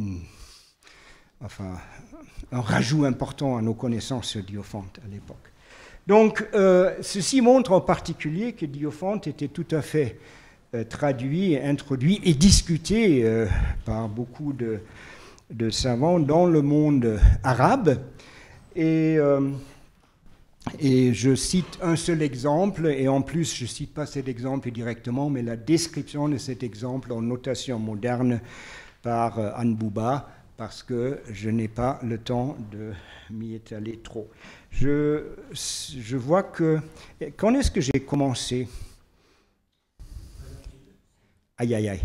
un rajout important à nos connaissances sur Diophante à l'époque. Donc ceci montre en particulier que Diophante était tout à fait traduit, introduit et discuté par beaucoup de savants dans le monde arabe. Et je cite un seul exemple, et en plus je ne cite pas cet exemple directement, mais la description de cet exemple en notation moderne par Anne Bouba, parce que je n'ai pas le temps de m'y étaler trop. Je vois que... Quand est-ce que j'ai commencé? Aïe, aïe, aïe.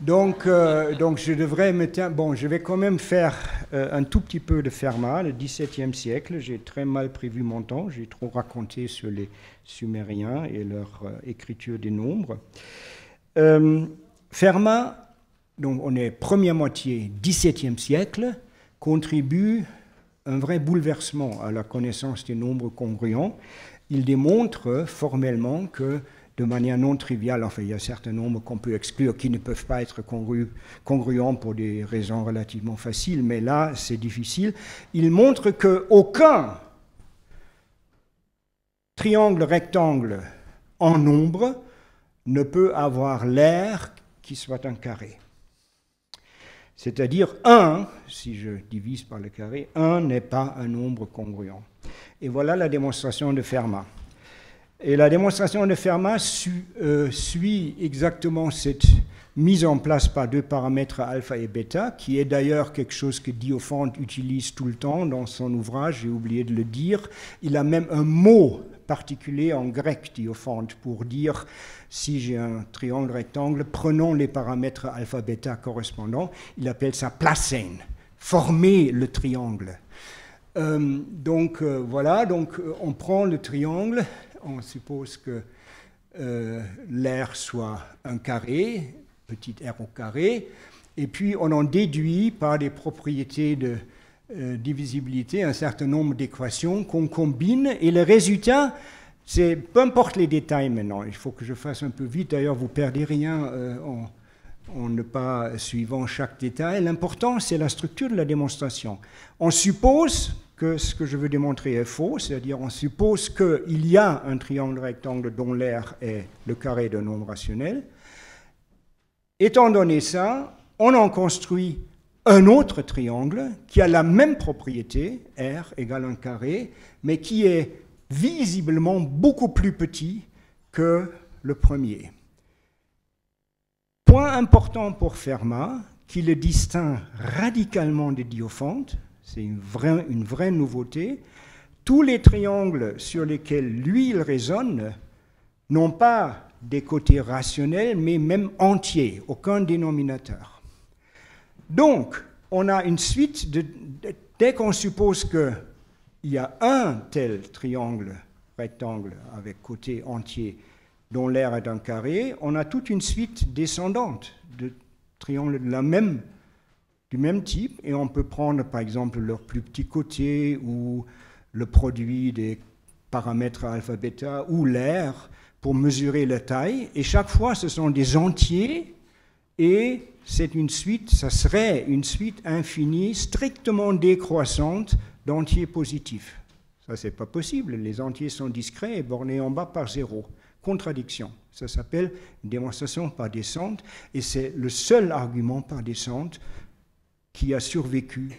Donc je devrais Bon, je vais quand même faire un tout petit peu de Fermat, le XVIIe siècle. J'ai très mal prévu mon temps. J'ai trop raconté sur les Sumériens et leur écriture des nombres. Fermat, donc on est première moitié XVIIe siècle, contribue un vrai bouleversement à la connaissance des nombres congruents. Il démontre formellement que de manière non triviale, enfin il y a certains nombres qu'on peut exclure qui ne peuvent pas être congruents pour des raisons relativement faciles, mais là c'est difficile. Il montre qu'aucun triangle rectangle en nombre ne peut avoir l'air qui soit un carré. C'est-à-dire 1, si je divise par le carré, 1 n'est pas un nombre congruent. Et voilà la démonstration de Fermat. Et la démonstration de Fermat suit exactement cette mise en place par deux paramètres alpha et bêta, qui est d'ailleurs quelque chose que Diophante utilise tout le temps dans son ouvrage, j'ai oublié de le dire. Il a même un mot particulier en grec, Diophante, pour dire si j'ai un triangle rectangle, prenons les paramètres alpha bêta correspondants. Il appelle ça placène, former le triangle. Voilà, on prend le triangle, on suppose que l'aire soit un carré, petit r au carré, et puis on en déduit par des propriétés de divisibilité un certain nombre d'équations qu'on combine, et le résultat, c'est, peu importe les détails maintenant, il faut que je fasse un peu vite, d'ailleurs vous ne perdez rien en ne pas suivant chaque détail, l'important c'est la structure de la démonstration. On suppose que ce que je veux démontrer est faux, c'est-à-dire on suppose qu'il y a un triangle rectangle dont l'aire est le carré d'un nombre rationnel. Étant donné ça, on en construit un autre triangle qui a la même propriété, R égale un carré, mais qui est visiblement beaucoup plus petit que le premier. Point important pour Fermat, qui le distingue radicalement de Diophante, c'est une vraie nouveauté, tous les triangles sur lesquels lui il raisonne n'ont pas des côtés rationnels, mais même entiers, aucun dénominateur. Donc, on a une suite dès qu'on suppose qu'il y a un tel triangle rectangle avec côté entier dont l'aire est un carré, on a toute une suite descendante de triangles du même type, et on peut prendre par exemple leur plus petit côté ou le produit des paramètres alpha, bêta ou l'aire pour mesurer la taille, et chaque fois ce sont des entiers, et c'est une suite, ça serait une suite infinie, strictement décroissante d'entiers positifs. Ça c'est pas possible, les entiers sont discrets et bornés en bas par 0. Contradiction. Ça s'appelle démonstration par descente, et c'est le seul argument par descente qui a survécu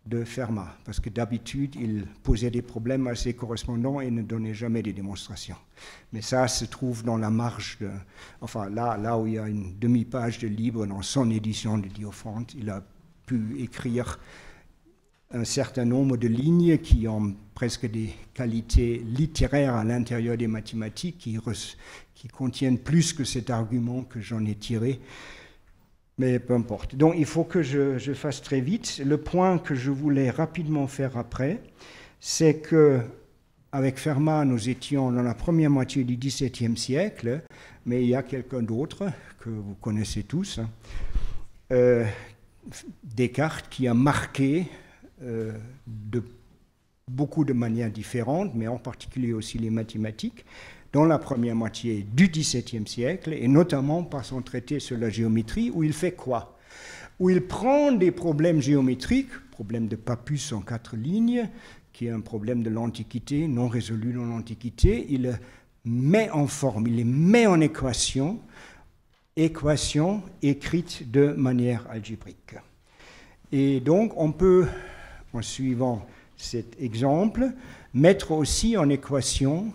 de Fermat, parce que d'habitude, il posait des problèmes à ses correspondants et ne donnait jamais des démonstrations. Mais ça se trouve dans la marge, là où il y a une demi-page de libre dans son édition de Diophante, il a pu écrire un certain nombre de lignes qui ont presque des qualités littéraires à l'intérieur des mathématiques, qui contiennent plus que cet argument que j'en ai tiré. Mais peu importe. Donc il faut que je fasse très vite. Le point que je voulais rapidement faire après, c'est que avec Fermat, nous étions dans la première moitié du XVIIe siècle, mais il y a quelqu'un d'autre que vous connaissez tous, Descartes, qui a marqué de beaucoup de manières différentes, mais en particulier aussi les mathématiques, dans la première moitié du XVIIe siècle, et notamment par son traité sur la géométrie, où il fait quoi? Où il prend des problèmes géométriques, problème de Pappus en 4 lignes, qui est un problème de l'Antiquité, non résolu dans l'Antiquité, il le met en forme, il les met en équation écrites de manière algébrique. Et donc on peut, en suivant cet exemple, mettre aussi en équation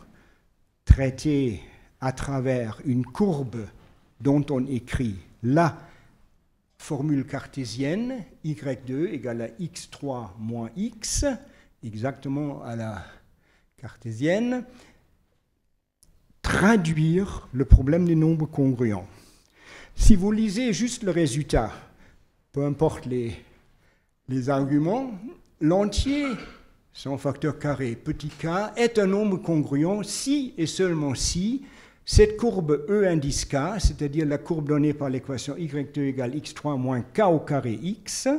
traité à travers une courbe dont on écrit la formule cartésienne, y2 égale à x3 moins x, exactement à la cartésienne, traduire le problème des nombres congruents. Si vous lisez juste le résultat, peu importe les arguments, l'entier, son facteur carré, petit k, est un nombre congruent si et seulement si cette courbe E indice k, c'est-à-dire la courbe donnée par l'équation y2 égale x3 moins k au carré x,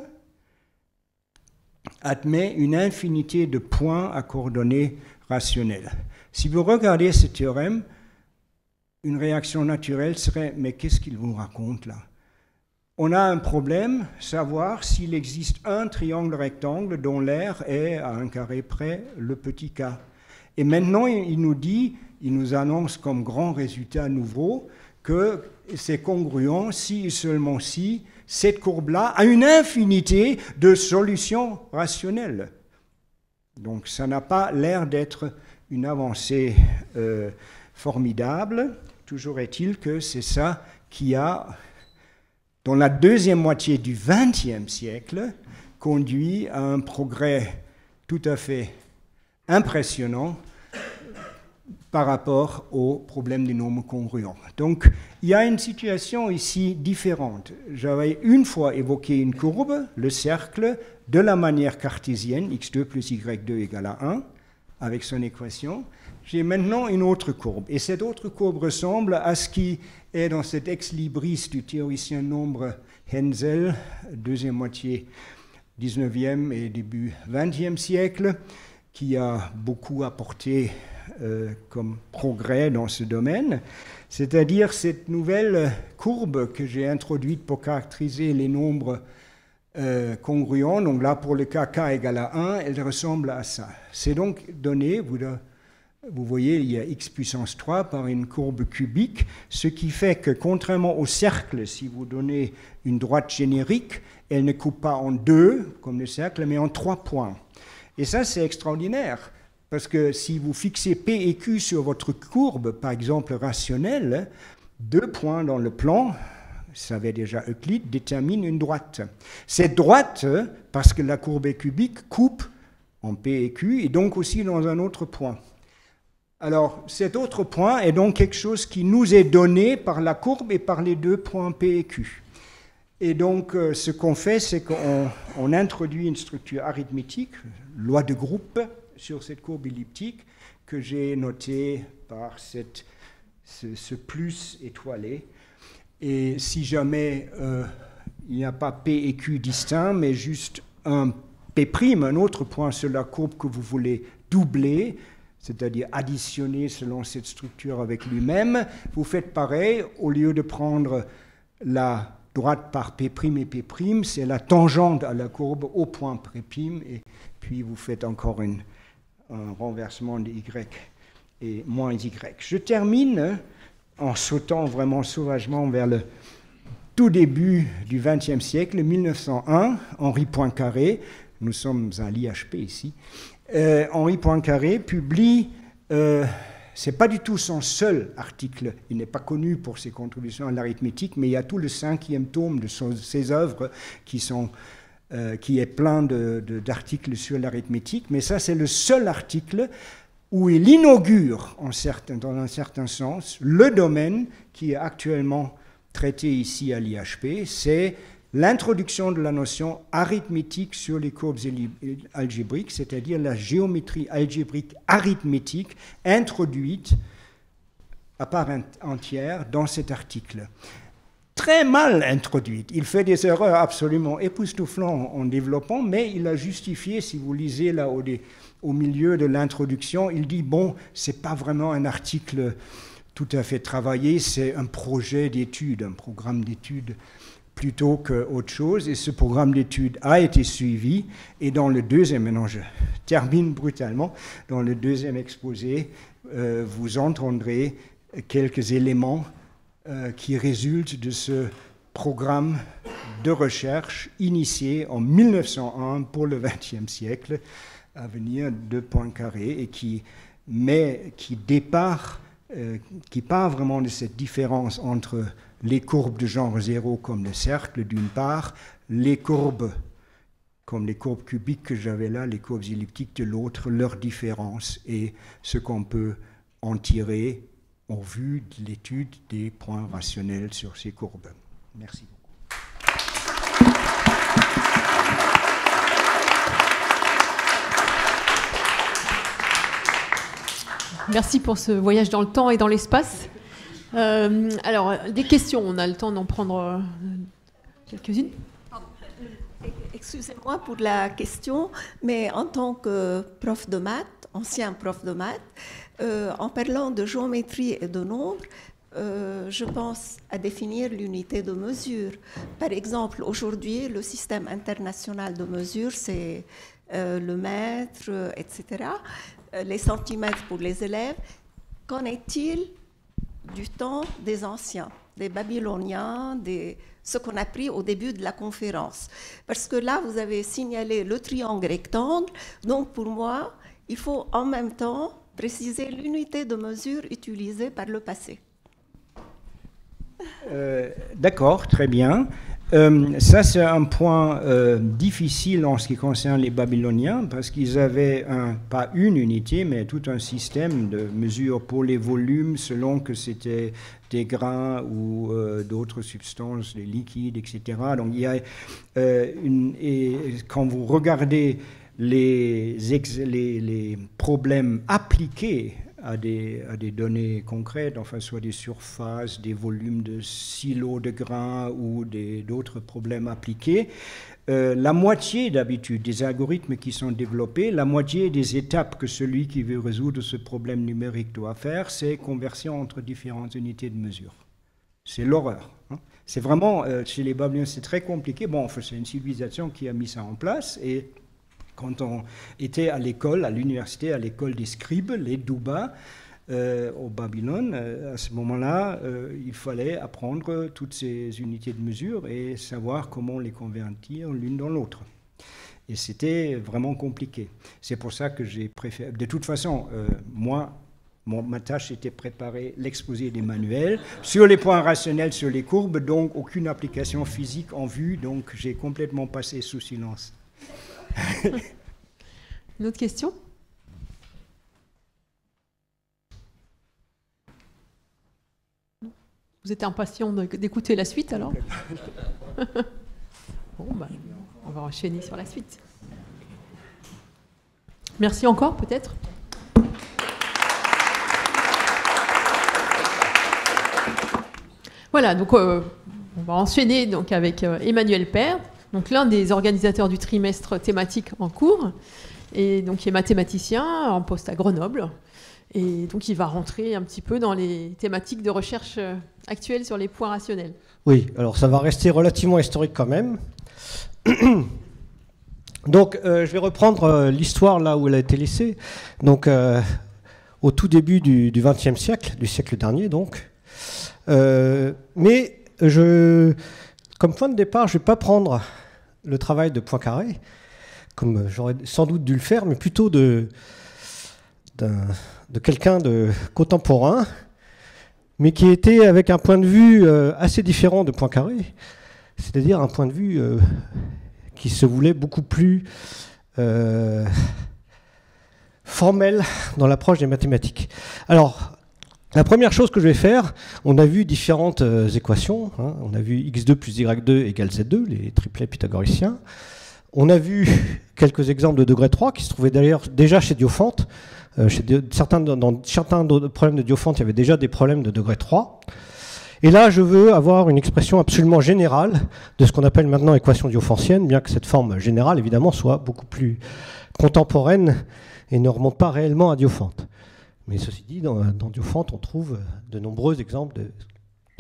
admet une infinité de points à coordonnées rationnelles. Si vous regardez ce théorème, une réaction naturelle serait « mais qu'est-ce qu'il vous raconte là ?» On a un problème, savoir s'il existe un triangle rectangle dont l'aire est à un carré près le petit k. Et maintenant, il nous annonce comme grand résultat nouveau que c'est congruent si et seulement si cette courbe-là à une infinité de solutions rationnelles. Donc ça n'a pas l'air d'être une avancée formidable. Toujours est-il que c'est ça qui a, dans la deuxième moitié du XXe siècle, conduit à un progrès tout à fait impressionnant par rapport au problème des nombres congruents. Donc, il y a une situation ici différente. J'avais une fois évoqué une courbe, le cercle, de la manière cartésienne, x2 plus y2 égale à 1, avec son équation. J'ai maintenant une autre courbe. Et cette autre courbe ressemble à ce qui est dans cet ex-libris du théoricien nombre Hensel, deuxième moitié 19e et début 20e siècle, qui a beaucoup apporté comme progrès dans ce domaine, c'est-à-dire cette nouvelle courbe que j'ai introduite pour caractériser les nombres congruents. Donc là, pour le cas k égale à 1, elle ressemble à ça. C'est donc donné, vous voyez, il y a x puissance 3 par une courbe cubique, ce qui fait que, contrairement au cercle, si vous donnez une droite générique, elle ne coupe pas en deux, comme le cercle, mais en 3 points. Et ça, c'est extraordinaire, parce que si vous fixez P et Q sur votre courbe, par exemple rationnelle, 2 points dans le plan, ça savait déjà Euclide, détermine une droite. Cette droite, parce que la courbe est cubique, coupe en P et Q, et donc aussi dans un autre point. Alors, cet autre point est donc quelque chose qui nous est donné par la courbe et par les 2 points P et Q. Et donc, ce qu'on fait, c'est qu'on introduit une structure arithmétique, loi de groupe, sur cette courbe elliptique que j'ai notée par ce plus étoilé. Et si jamais il n'y a pas P et Q distincts, mais juste un P', un autre point sur la courbe que vous voulez doubler, c'est-à-dire additionner selon cette structure avec lui-même, vous faites pareil, au lieu de prendre la droite par P' et P', c'est la tangente à la courbe au point P', et puis vous faites encore un renversement de Y et moins Y. Je termine en sautant vraiment sauvagement vers le tout début du XXe siècle, 1901, Henri Poincaré, nous sommes à l'IHP ici, Henri Poincaré publie, c'est pas du tout son seul article, il n'est pas connu pour ses contributions à l'arithmétique, mais il y a tout le 5e tome de ses œuvres qui est plein d'articles sur l'arithmétique, mais ça c'est le seul article où il inaugure, dans un certain sens, le domaine qui est actuellement traité ici à l'IHP, c'est l'introduction de la notion arithmétique sur les courbes algébriques, c'est-à-dire la géométrie algébrique arithmétique introduite à part entière dans cet article. Très mal introduite. Il fait des erreurs absolument époustouflantes en développant, mais il a justifié, si vous lisez là au milieu de l'introduction, il dit, bon, c'est pas vraiment un article tout à fait travaillé, c'est un projet d'étude, un programme d'étude plutôt qu'autre chose, et ce programme d'étude a été suivi, et dans le deuxième, maintenant je termine brutalement, dans le deuxième exposé, vous entendrez quelques éléments qui résultent de ce programme de recherche initié en 1901 pour le XXe siècle à venir de Poincaré, et qui part vraiment de cette différence entre les courbes de genre zéro comme le cercle d'une part, les courbes comme les courbes cubiques que j'avais là, les courbes elliptiques de l'autre, leur différence et ce qu'on peut en tirer en vue de l'étude des points rationnels sur ces courbes. Merci beaucoup. Merci pour ce voyage dans le temps et dans l'espace. Alors, des questions, on a le temps d'en prendre quelques-unes. Excusez-moi pour la question, mais en tant que prof de maths, ancien prof de maths, en parlant de géométrie et de nombres, je pense à définir l'unité de mesure. Par exemple, aujourd'hui, le système international de mesure, c'est le mètre, etc., les centimètres pour les élèves. Qu'en est-il du temps des anciens? des Babyloniens, ce qu'on a pris au début de la conférence. Parce que là, vous avez signalé le triangle rectangle, donc pour moi, il faut en même temps préciser l'unité de mesure utilisée par le passé. D'accord, très bien. Ça, c'est un point difficile en ce qui concerne les Babyloniens, parce qu'ils avaient pas une unité, mais tout un système de mesure pour les volumes, selon que c'était des grains ou d'autres substances, des liquides, etc. Donc, il y a et quand vous regardez les problèmes appliqués à des données concrètes, enfin soit des surfaces, des volumes de silos de grains ou d'autres problèmes appliqués, la moitié d'habitude des algorithmes qui sont développés, la moitié des étapes que celui qui veut résoudre ce problème numérique doit faire, c'est conversion entre différentes unités de mesure. C'est l'horreur. Hein. C'est vraiment, chez les Babyloniens, c'est très compliqué. Bon, enfin, c'est une civilisation qui a mis ça en place, et quand on était à l'école, à l'université, à l'école des scribes, les Douba, au Babylone, à ce moment-là, il fallait apprendre toutes ces unités de mesure et savoir comment les convertir l'une dans l'autre. Et c'était vraiment compliqué. C'est pour ça que j'ai préféré... De toute façon, ma tâche était préparer l'exposé des manuels sur les points rationnels, sur les courbes, donc aucune application physique en vue, donc j'ai complètement passé sous silence. Une autre question? Vous êtes impatient d'écouter la suite alors? Bon, bah, on va enchaîner sur la suite. Merci encore peut-être. Voilà, donc on va enchaîner donc, avec Emmanuel Père. Donc l'un des organisateurs du trimestre thématique en cours, et donc il est mathématicien en poste à Grenoble, et donc il va rentrer un petit peu dans les thématiques de recherche actuelles sur les points rationnels. Oui, alors ça va rester relativement historique quand même. Donc je vais reprendre l'histoire là où elle a été laissée, donc au tout début du XXe siècle, du siècle dernier donc. Mais comme point de départ, je ne vais pas prendre le travail de Poincaré, comme j'aurais sans doute dû le faire, mais plutôt de quelqu'un de contemporain, mais qui était avec un point de vue assez différent de Poincaré, c'est-à-dire un point de vue qui se voulait beaucoup plus formel dans l'approche des mathématiques. Alors, la première chose que je vais faire, on a vu différentes équations. Hein. On a vu x2 plus y2 égale z2, les triplets pythagoriciens. On a vu quelques exemples de degré 3 qui se trouvaient d'ailleurs déjà chez Diophante. Dans certains problèmes de Diophante, il y avait déjà des problèmes de degré 3. Et là, je veux avoir une expression absolument générale de ce qu'on appelle maintenant équation diophantienne, bien que cette forme générale, évidemment, soit beaucoup plus contemporaine et ne remonte pas réellement à Diophante. Mais ceci dit, dans Diophante, on trouve de nombreux exemples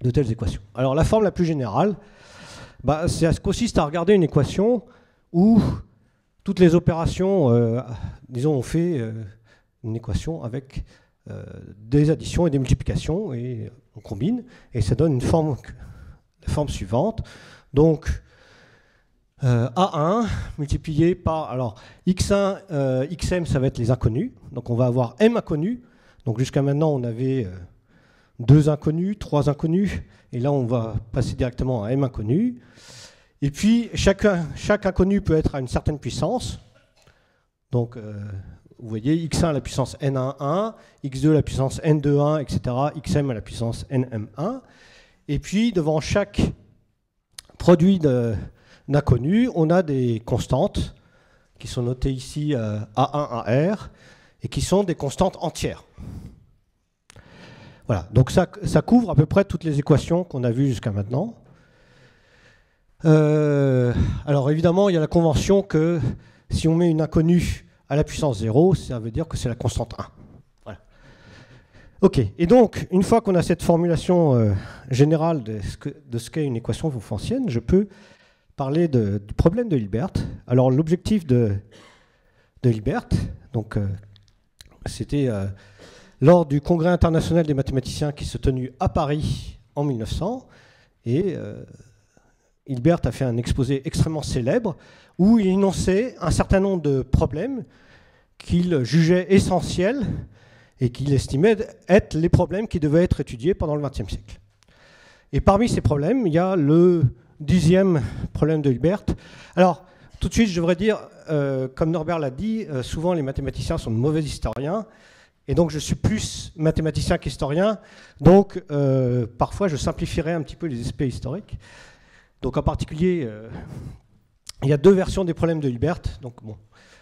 de telles équations. Alors la forme la plus générale, ça consiste à regarder une équation où toutes les opérations, disons, on fait une équation avec des additions et des multiplications, et on combine, et ça donne la forme suivante. Donc A1 multiplié par, alors x1, xm, ça va être les inconnus, donc on va avoir m inconnus. Donc jusqu'à maintenant, on avait 2 inconnus, 3 inconnus, et là, on va passer directement à m inconnus. Et puis, chaque inconnu peut être à une certaine puissance. Donc, vous voyez, x1 à la puissance n1, 1, x2 à la puissance n2, 1, etc., xm à la puissance nm1. Et puis, devant chaque produit d'inconnu, on a des constantes qui sont notées ici A1, AR, et qui sont des constantes entières. Voilà, donc ça couvre à peu près toutes les équations qu'on a vues jusqu'à maintenant. Alors évidemment, il y a la convention que si on met une inconnue à la puissance 0, ça veut dire que c'est la constante 1. Voilà. Ok, et donc, une fois qu'on a cette formulation générale de ce qu'est une équation diophantienne, je peux parler du problème de Hilbert. Alors l'objectif de Hilbert, donc c'était lors du Congrès international des mathématiciens qui s'est tenu à Paris en 1900, et Hilbert a fait un exposé extrêmement célèbre où il énonçait un certain nombre de problèmes qu'il jugeait essentiels et qu'il estimait être les problèmes qui devaient être étudiés pendant le XXe siècle. Et parmi ces problèmes, il y a le 10e problème de Hilbert. Alors, tout de suite, je devrais dire, comme Norbert l'a dit, souvent les mathématiciens sont de mauvais historiens, et donc je suis plus mathématicien qu'historien, donc parfois je simplifierai un petit peu les aspects historiques. Donc en particulier, il y a deux versions des problèmes de Hilbert, donc bon,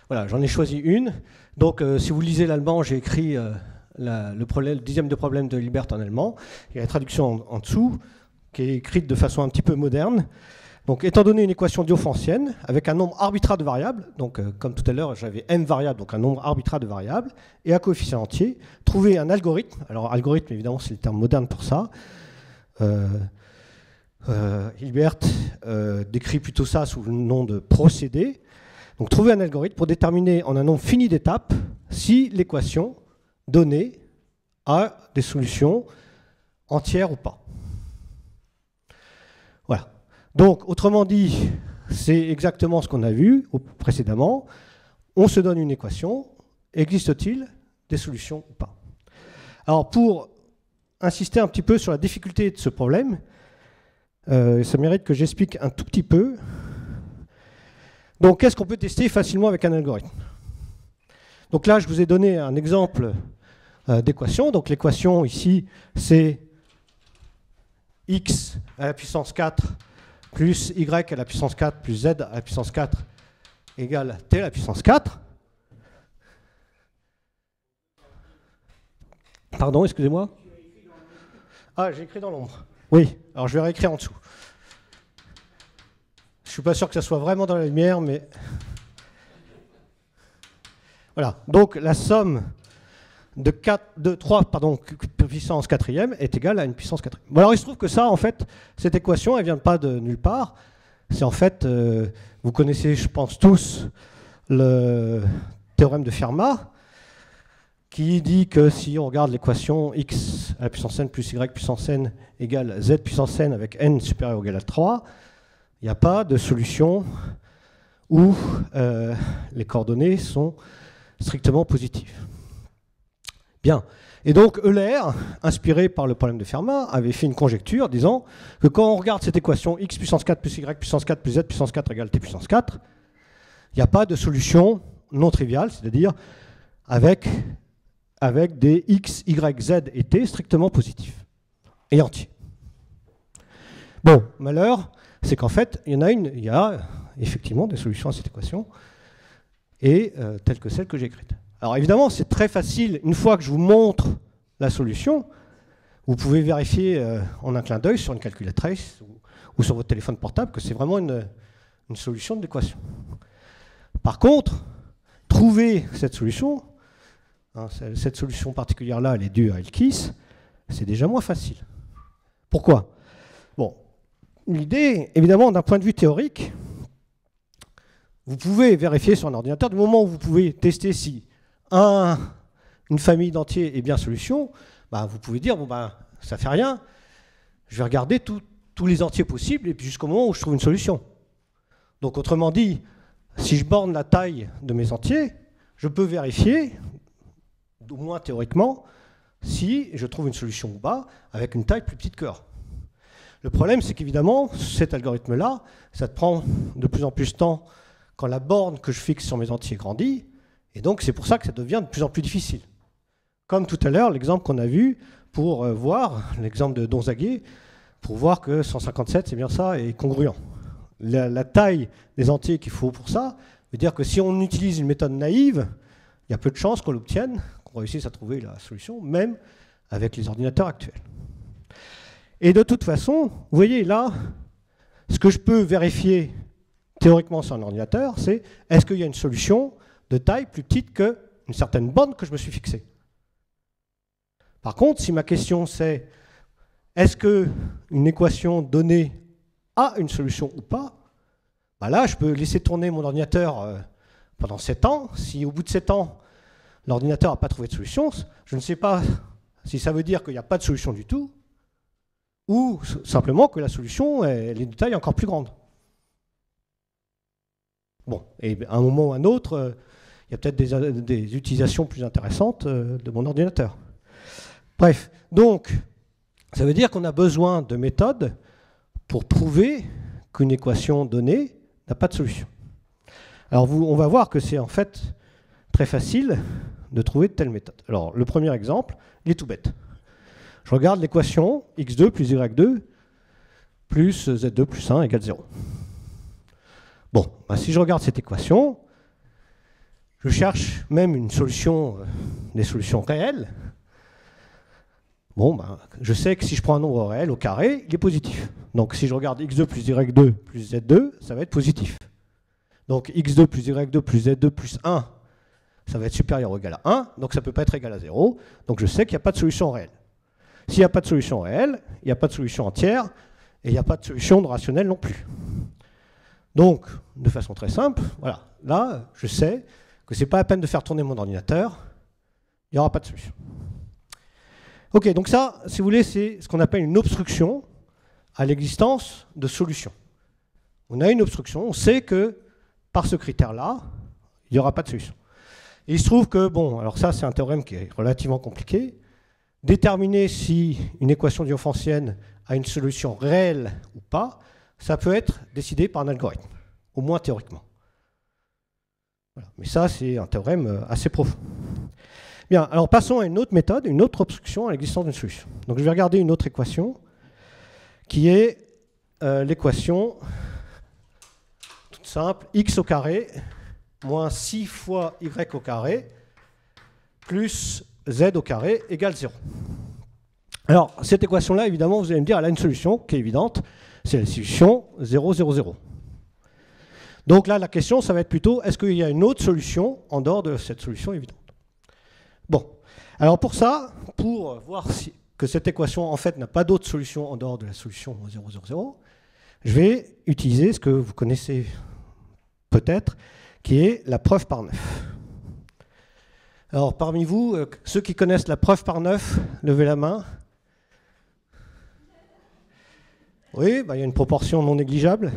voilà, j'en ai choisi une. Donc si vous lisez l'allemand, j'ai écrit le 10e de problème de Hilbert en allemand, il y a la traduction en dessous, qui est écrite de façon un petit peu moderne. Donc, étant donné une équation diophantienne avec un nombre arbitraire de variables, donc comme tout à l'heure j'avais m variables, donc un nombre arbitraire de variables, et un coefficient entier, trouver un algorithme. Alors, algorithme, évidemment, c'est le terme moderne pour ça. Hilbert décrit plutôt ça sous le nom de procédé. Donc, trouver un algorithme pour déterminer en un nombre fini d'étapes si l'équation donnée a des solutions entières ou pas. Voilà. Donc, autrement dit, c'est exactement ce qu'on a vu précédemment. On se donne une équation. Existe-t-il des solutions ou pas? Alors, pour insister un petit peu sur la difficulté de ce problème, ça mérite que j'explique un tout petit peu. Donc, qu'est-ce qu'on peut tester facilement avec un algorithme? Donc là, je vous ai donné un exemple d'équation. Donc, l'équation ici, c'est x à la puissance 4 plus y à la puissance 4 plus z à la puissance 4 égale t à la puissance 4. Pardon, excusez-moi. Ah, j'ai écrit dans l'ombre. Oui, alors je vais réécrire en dessous. Je ne suis pas sûr que ça soit vraiment dans la lumière, mais... Voilà, donc la somme de 3 puissance 4e est égale à une puissance 4e. Bon, alors il se trouve que ça, en fait, cette équation, elle ne vient pas de nulle part. C'est en fait, vous connaissez, je pense tous, le théorème de Fermat, qui dit que si on regarde l'équation x à la puissance n plus y puissance n égale z puissance n avec n supérieur ou égal à 3, il n'y a pas de solution où les coordonnées sont strictement positives. Bien. Et donc Euler, inspiré par le problème de Fermat, avait fait une conjecture disant que quand on regarde cette équation x puissance 4 plus y puissance 4 plus z puissance 4 égale t puissance 4, il n'y a pas de solution non triviale, c'est-à-dire avec des x, y, z et t strictement positifs et entiers. Bon, malheur, c'est qu'en fait, il y a effectivement des solutions à cette équation, et telles que celles que j'ai écrites. Alors évidemment, c'est très facile, une fois que je vous montre la solution, vous pouvez vérifier en un clin d'œil sur une calculatrice ou sur votre téléphone portable que c'est vraiment une solution de l'équation. Par contre, trouver cette solution, cette solution particulière-là, elle est due à Elkis, c'est déjà moins facile. Pourquoi? Bon, l'idée, évidemment, d'un point de vue théorique, vous pouvez vérifier sur un ordinateur, du moment où vous pouvez tester si une famille d'entiers est bien solution, bah, vous pouvez dire, bon, bah, ça fait rien, je vais regarder tous les entiers possibles, et puis jusqu'au moment où je trouve une solution. Donc, autrement dit, si je borne la taille de mes entiers, je peux vérifier, au moins théoriquement, si je trouve une solution ou pas, avec une taille plus petite que A. Le problème, c'est qu'évidemment, cet algorithme-là, ça te prend de plus en plus de temps quand la borne que je fixe sur mes entiers grandit, et donc c'est pour ça que ça devient de plus en plus difficile. Comme tout à l'heure, l'exemple qu'on a vu pour voir, l'exemple de Donzaguet, pour voir que 157, c'est bien ça, est congruent. La taille des entiers qu'il faut pour ça veut dire que si on utilise une méthode naïve, il y a peu de chances qu'on l'obtienne, qu'on réussisse à trouver la solution, même avec les ordinateurs actuels. Et de toute façon, vous voyez là, ce que je peux vérifier théoriquement sur un ordinateur, c'est est-ce qu'il y a une solution de taille plus petite qu'une certaine borne que je me suis fixée. Par contre, si ma question c'est est-ce qu'une équation donnée a une solution ou pas, bah là, je peux laisser tourner mon ordinateur pendant 7 ans. Si au bout de 7 ans, l'ordinateur n'a pas trouvé de solution, je ne sais pas si ça veut dire qu'il n'y a pas de solution du tout, ou simplement que la solution est de taille encore plus grande. Bon, et à un moment ou à un autre, il y a peut-être des utilisations plus intéressantes de mon ordinateur. Bref, donc, ça veut dire qu'on a besoin de méthodes pour prouver qu'une équation donnée n'a pas de solution. Alors, on va voir que c'est en fait très facile de trouver de telles méthodes. Alors, le premier exemple, il est tout bête. Je regarde l'équation x2 plus y2 plus z2 plus 1 égale 0. Bon, ben si je regarde cette équation, je cherche même une solution, des solutions réelles. Bon, ben, je sais que si je prends un nombre réel au carré, il est positif. Donc si je regarde x2 plus y2 plus z2, ça va être positif. Donc x2 plus y2 plus z2 plus 1, ça va être supérieur ou égal à 1, donc ça ne peut pas être égal à 0. Donc je sais qu'il n'y a pas de solution réelle. S'il n'y a pas de solution réelle, il n'y a pas de solution entière, et il n'y a pas de solution de rationnelle non plus. Donc, de façon très simple, voilà, là, je sais que ce n'est pas la peine de faire tourner mon ordinateur, il n'y aura pas de solution. Ok, donc ça, si vous voulez, c'est ce qu'on appelle une obstruction à l'existence de solutions. On a une obstruction, on sait que par ce critère-là, il n'y aura pas de solution. Et il se trouve que, bon, alors ça, c'est un théorème qui est relativement compliqué. Déterminer si une équation différéntielle a une solution réelle ou pas, ça peut être décidé par un algorithme, au moins théoriquement. Voilà. Mais ça, c'est un théorème assez profond. Bien, alors passons à une autre méthode, une autre obstruction à l'existence d'une solution. Donc je vais regarder une autre équation, qui est l'équation toute simple, x au carré moins 6 fois y au carré plus z au carré égale 0. Alors, cette équation-là, évidemment, vous allez me dire, elle a une solution qui est évidente, c'est la solution 0, 0, 0. Donc là, la question, ça va être plutôt, est-ce qu'il y a une autre solution en dehors de cette solution évidente? Bon, alors pour ça, pour voir que cette équation, en fait, n'a pas d'autre solution en dehors de la solution 0, 0, 0, je vais utiliser ce que vous connaissez peut-être, qui est la preuve par 9. Alors, parmi vous, ceux qui connaissent la preuve par 9, levez la main. Oui, bah, il y a une proportion non négligeable.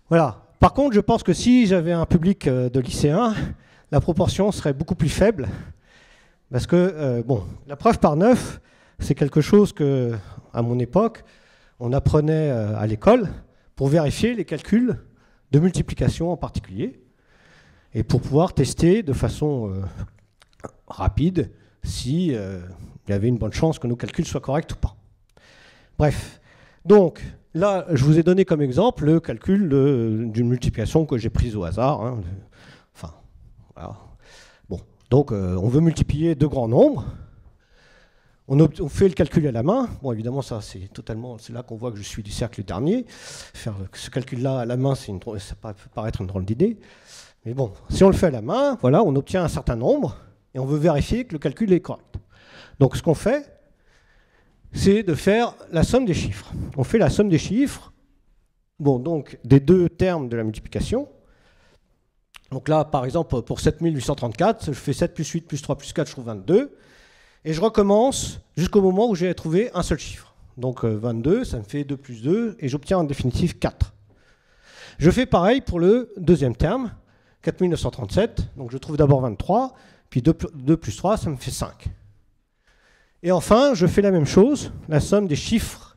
Voilà. Par contre, je pense que si j'avais un public de lycéens, la proportion serait beaucoup plus faible. Parce que, bon, la preuve par 9, c'est quelque chose que, à mon époque, on apprenait à l'école pour vérifier les calculs de multiplication en particulier, et pour pouvoir tester de façon rapide si il y avait une bonne chance que nos calculs soient corrects ou pas. Bref, donc là, je vous ai donné comme exemple le calcul d'une multiplication que j'ai prise au hasard. Hein. Enfin, voilà. Bon, donc on veut multiplier deux grands nombres. On fait le calcul à la main. Bon, évidemment, ça, c'est là qu'on voit que je suis du cercle dernier. Faire ce calcul-là à la main, ça peut paraître une drôle d'idée. Mais bon, si on le fait à la main, voilà, on obtient un certain nombre et on veut vérifier que le calcul est correct. Donc, ce qu'on fait, c'est de faire la somme des chiffres. On fait la somme des chiffres, bon, donc des deux termes de la multiplication. Donc là, par exemple, pour 7834, je fais 7 plus 8 plus 3 plus 4, je trouve 22. Et je recommence jusqu'au moment où j'ai trouvé un seul chiffre. Donc 22, ça me fait 2 plus 2, et j'obtiens en définitive 4. Je fais pareil pour le deuxième terme, 4937. Donc je trouve d'abord 23, puis 2 plus 3, ça me fait 5. Et enfin, je fais la même chose, la somme des chiffres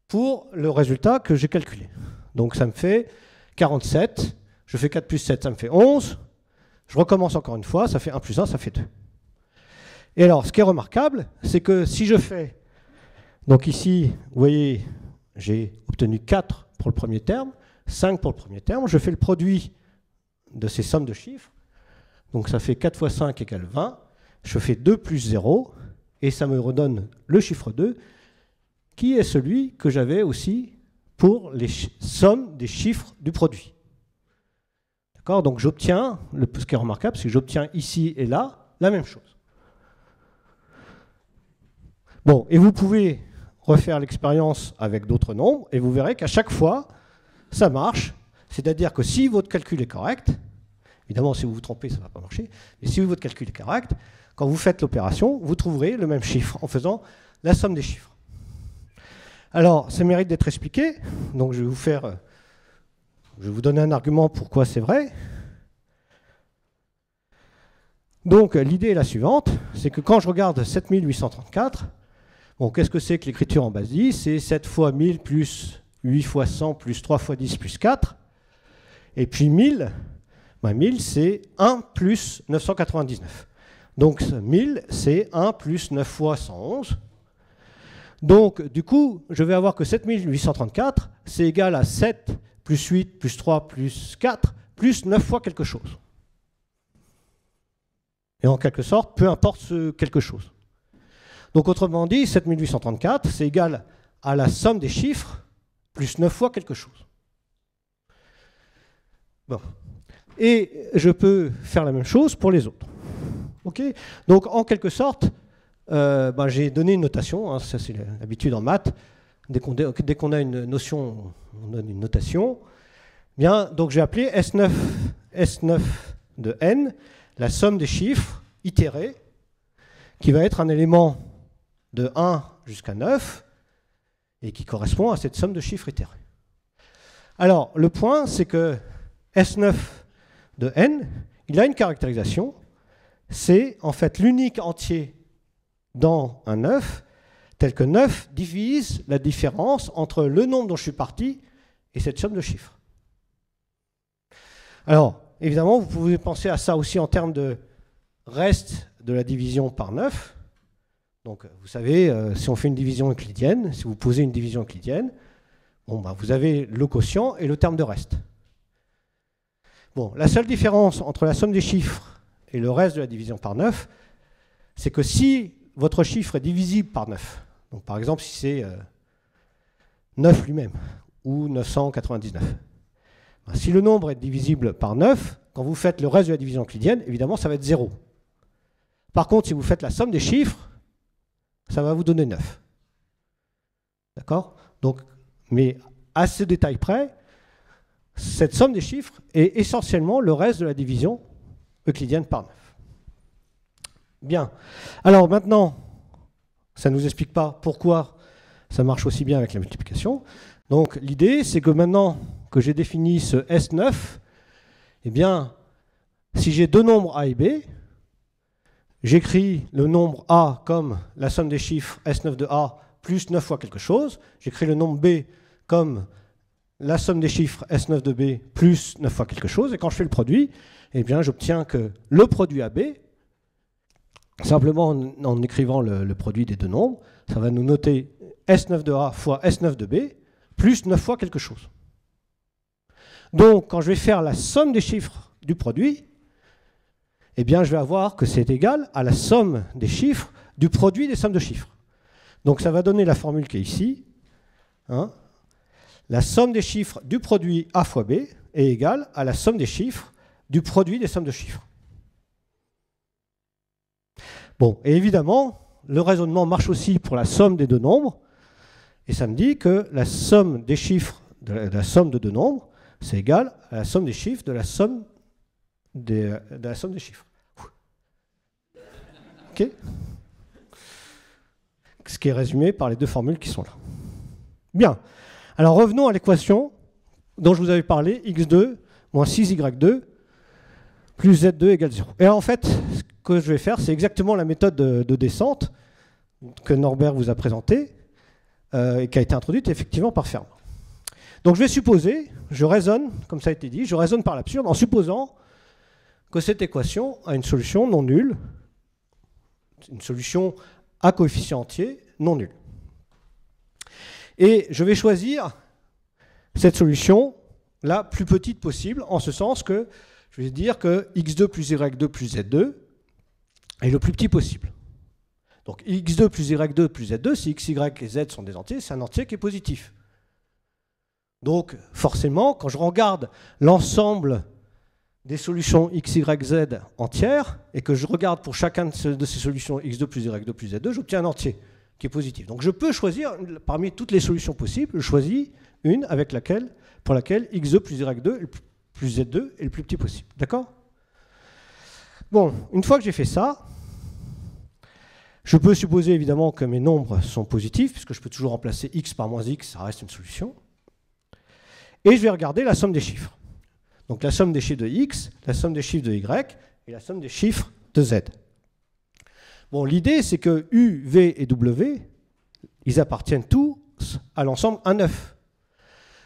pour le résultat que j'ai calculé. Donc ça me fait 47, je fais 4 plus 7, ça me fait 11. Je recommence encore une fois, ça fait 1 plus 1, ça fait 2. Et alors, ce qui est remarquable, c'est que si je fais, donc ici, vous voyez, j'ai obtenu 4 pour le premier terme, 5 pour le premier terme, je fais le produit de ces sommes de chiffres, donc ça fait 4 fois 5 égale 20, je fais 2 plus 0, et ça me redonne le chiffre 2, qui est celui que j'avais aussi pour les sommes des chiffres du produit. D'accord? Donc j'obtiens, ce qui est remarquable, c'est que j'obtiens ici et là la même chose. Bon, et vous pouvez refaire l'expérience avec d'autres nombres, et vous verrez qu'à chaque fois, ça marche. C'est-à-dire que si votre calcul est correct, évidemment, si vous vous trompez, ça ne va pas marcher, mais si votre calcul est correct, quand vous faites l'opération, vous trouverez le même chiffre en faisant la somme des chiffres. Alors, ça mérite d'être expliqué. Donc, je vais vous donner un argument pourquoi c'est vrai. Donc, l'idée est la suivante, c'est que quand je regarde 7834, bon, qu'est-ce que c'est que l'écriture en base 10? C'est 7 fois 1000 plus 8 fois 100 plus 3 fois 10 plus 4. Et puis 1000, 1000 c'est 1 plus 999. Donc 1000 c'est 1 plus 9 fois 111. Donc du coup, je vais avoir que 7834, c'est égal à 7 plus 8 plus 3 plus 4 plus 9 fois quelque chose. Et en quelque sorte, peu importe ce quelque chose. Donc autrement dit, 7834, c'est égal à la somme des chiffres plus 9 fois quelque chose. Bon. Et je peux faire la même chose pour les autres. Okay. Donc en quelque sorte, j'ai donné une notation, hein, ça c'est l'habitude en maths. Dès qu'on a une notion, on donne une notation. Bien, donc j'ai appelé S9 de n la somme des chiffres itérés, qui va être un élément de 1 jusqu'à 9, et qui correspond à cette somme de chiffres itérés. Alors, le point, c'est que S9 de n, il a une caractérisation, c'est en fait l'unique entier dans un 9, tel que 9 divise la différence entre le nombre dont je suis parti et cette somme de chiffres. Alors, évidemment, vous pouvez penser à ça aussi en termes de reste de la division par 9. Donc, vous savez, si on fait une division euclidienne, si vous posez une division euclidienne, bon, vous avez le quotient et le terme de reste. Bon, la seule différence entre la somme des chiffres et le reste de la division par 9, c'est que si votre chiffre est divisible par 9, donc par exemple si c'est 9 lui-même, ou 999, si le nombre est divisible par 9, quand vous faites le reste de la division euclidienne, évidemment ça va être 0. Par contre, si vous faites la somme des chiffres, ça va vous donner 9. D'accord? Donc, mais à ce détail près, cette somme des chiffres est essentiellement le reste de la division euclidienne par 9. Bien. Alors maintenant, ça ne nous explique pas pourquoi ça marche aussi bien avec la multiplication. Donc l'idée, c'est que maintenant que j'ai défini ce S9, eh bien, si j'ai deux nombres A et B, j'écris le nombre A comme la somme des chiffres S9 de A plus 9 fois quelque chose. J'écris le nombre B comme la somme des chiffres S9 de B plus 9 fois quelque chose. Et quand je fais le produit, eh bien, j'obtiens que le produit AB, simplement en écrivant le produit des deux nombres, ça va nous noter S9 de A fois S9 de B plus 9 fois quelque chose. Donc, quand je vais faire la somme des chiffres du produit, eh bien, je vais avoir que c'est égal à la somme des chiffres du produit des sommes de chiffres. Donc, ça va donner la formule qui est ici. Hein. La somme des chiffres du produit A fois B est égale à la somme des chiffres du produit des sommes de chiffres. Bon, et évidemment, le raisonnement marche aussi pour la somme des deux nombres. Et ça me dit que la somme des chiffres de la somme de deux nombres, c'est égal à la somme des chiffres de la somme des chiffres. OK? Ce qui est résumé par les deux formules qui sont là. Bien. Alors revenons à l'équation dont je vous avais parlé, x2 moins 6y2 plus z2 égale 0. Et en fait, ce que je vais faire, c'est exactement la méthode de descente que Norbert vous a présentée et qui a été introduite effectivement par Fermat. Donc je vais supposer, je raisonne, comme ça a été dit, je raisonne par l'absurde en supposant que cette équation a une solution non nulle, une solution à coefficient entier non nulle. Et je vais choisir cette solution la plus petite possible, en ce sens que je vais dire que x2 plus y2 plus z2 est le plus petit possible. Donc x2 plus y2 plus z2, si x, y et z sont des entiers, c'est un entier qui est positif. Donc forcément, quand je regarde l'ensemble des solutions x, y, z entières, et que je regarde pour chacun de ces solutions x2 plus y2 plus z2, j'obtiens un entier qui est positif. Donc je peux choisir, parmi toutes les solutions possibles, je choisis une pour laquelle x2 plus y2 plus z2 est le plus petit possible. D'accord? Bon, une fois que j'ai fait ça, Je peux supposer évidemment que mes nombres sont positifs, puisque je peux toujours remplacer x par moins x, ça reste une solution. Et je vais regarder la somme des chiffres. Donc la somme des chiffres de x, la somme des chiffres de y et la somme des chiffres de z. Bon, l'idée c'est que u, v et w, ils appartiennent tous à l'ensemble A9.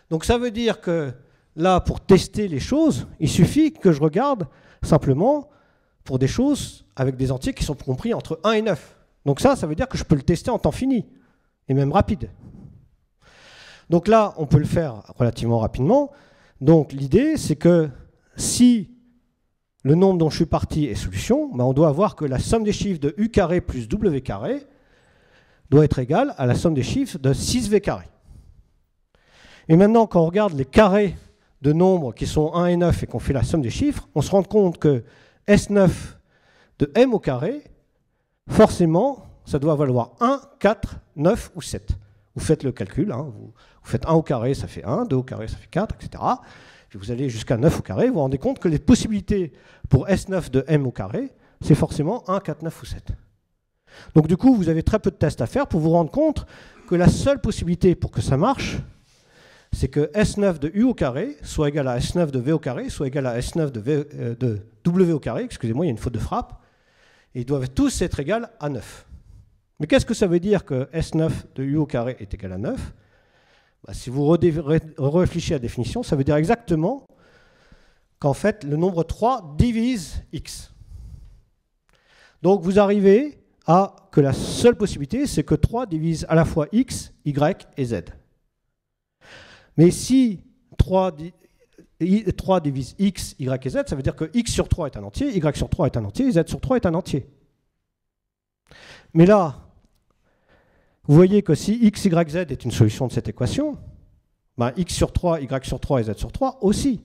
Donc ça veut dire que là, pour tester les choses, il suffit que je regarde simplement pour des choses avec des entiers qui sont compris entre 1 et 9. Donc ça veut dire que je peux le tester en temps fini, et même rapide. Donc là, on peut le faire relativement rapidement. Donc l'idée, c'est que si le nombre dont je suis parti est solution, ben on doit avoir que la somme des chiffres de u carré plus w carré doit être égale à la somme des chiffres de 6v carré. Et maintenant, quand on regarde les carrés de nombres qui sont 1 et 9 et qu'on fait la somme des chiffres, on se rend compte que S9 de m au carré, forcément, ça doit valoir 1, 4, 9 ou 7. Vous faites le calcul, hein, vous faites 1 au carré, ça fait 1, 2 au carré, ça fait 4, etc. Puis vous allez jusqu'à 9 au carré, vous vous rendez compte que les possibilités pour S9 de m au carré, c'est forcément 1, 4, 9 ou 7. Donc du coup, vous avez très peu de tests à faire pour vous rendre compte que la seule possibilité pour que ça marche, c'est que S9 de U au carré soit égal à S9 de V au carré, soit égal à S9 de W au carré, excusez-moi, il y a une faute de frappe, et ils doivent tous être égaux à 9. Mais qu'est-ce que ça veut dire que S9 de U au carré est égal à 9 ? Bah, si vous réfléchissez à la définition, ça veut dire exactement qu'en fait, le nombre 3 divise X. Donc vous arrivez à que la seule possibilité, c'est que 3 divise à la fois X, Y et Z. Mais si 3 divise X, Y et Z, ça veut dire que X sur 3 est un entier, Y sur 3 est un entier, et Z sur 3 est un entier. Mais là, vous voyez que si X, Y, Z est une solution de cette équation, ben X sur 3, Y sur 3 et Z sur 3 aussi.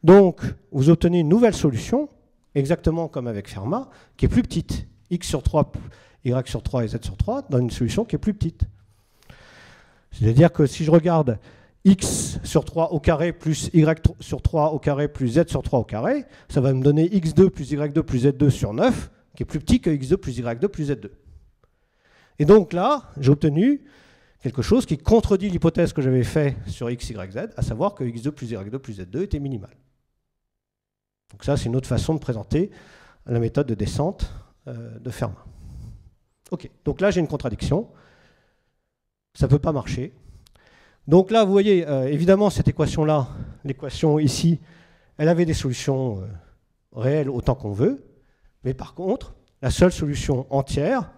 Donc, vous obtenez une nouvelle solution, exactement comme avec Fermat, qui est plus petite. X sur 3, Y sur 3 et Z sur 3 donne une solution qui est plus petite. C'est-à-dire que si je regarde X sur 3 au carré plus Y sur 3 au carré plus Z sur 3 au carré, ça va me donner X2 plus Y2 plus Z2 sur 9, qui est plus petit que X2 plus Y2 plus Z2. Et donc là, j'ai obtenu quelque chose qui contredit l'hypothèse que j'avais faite sur X, Y, Z, à savoir que X2 plus Y2 plus Z2 était minimal. Donc ça, c'est une autre façon de présenter la méthode de descente de Fermat. Ok, donc là, j'ai une contradiction. Ça ne peut pas marcher. Donc là, vous voyez, évidemment, cette équation-là, l'équation ici, elle avait des solutions réelles autant qu'on veut, mais par contre, la seule solution entière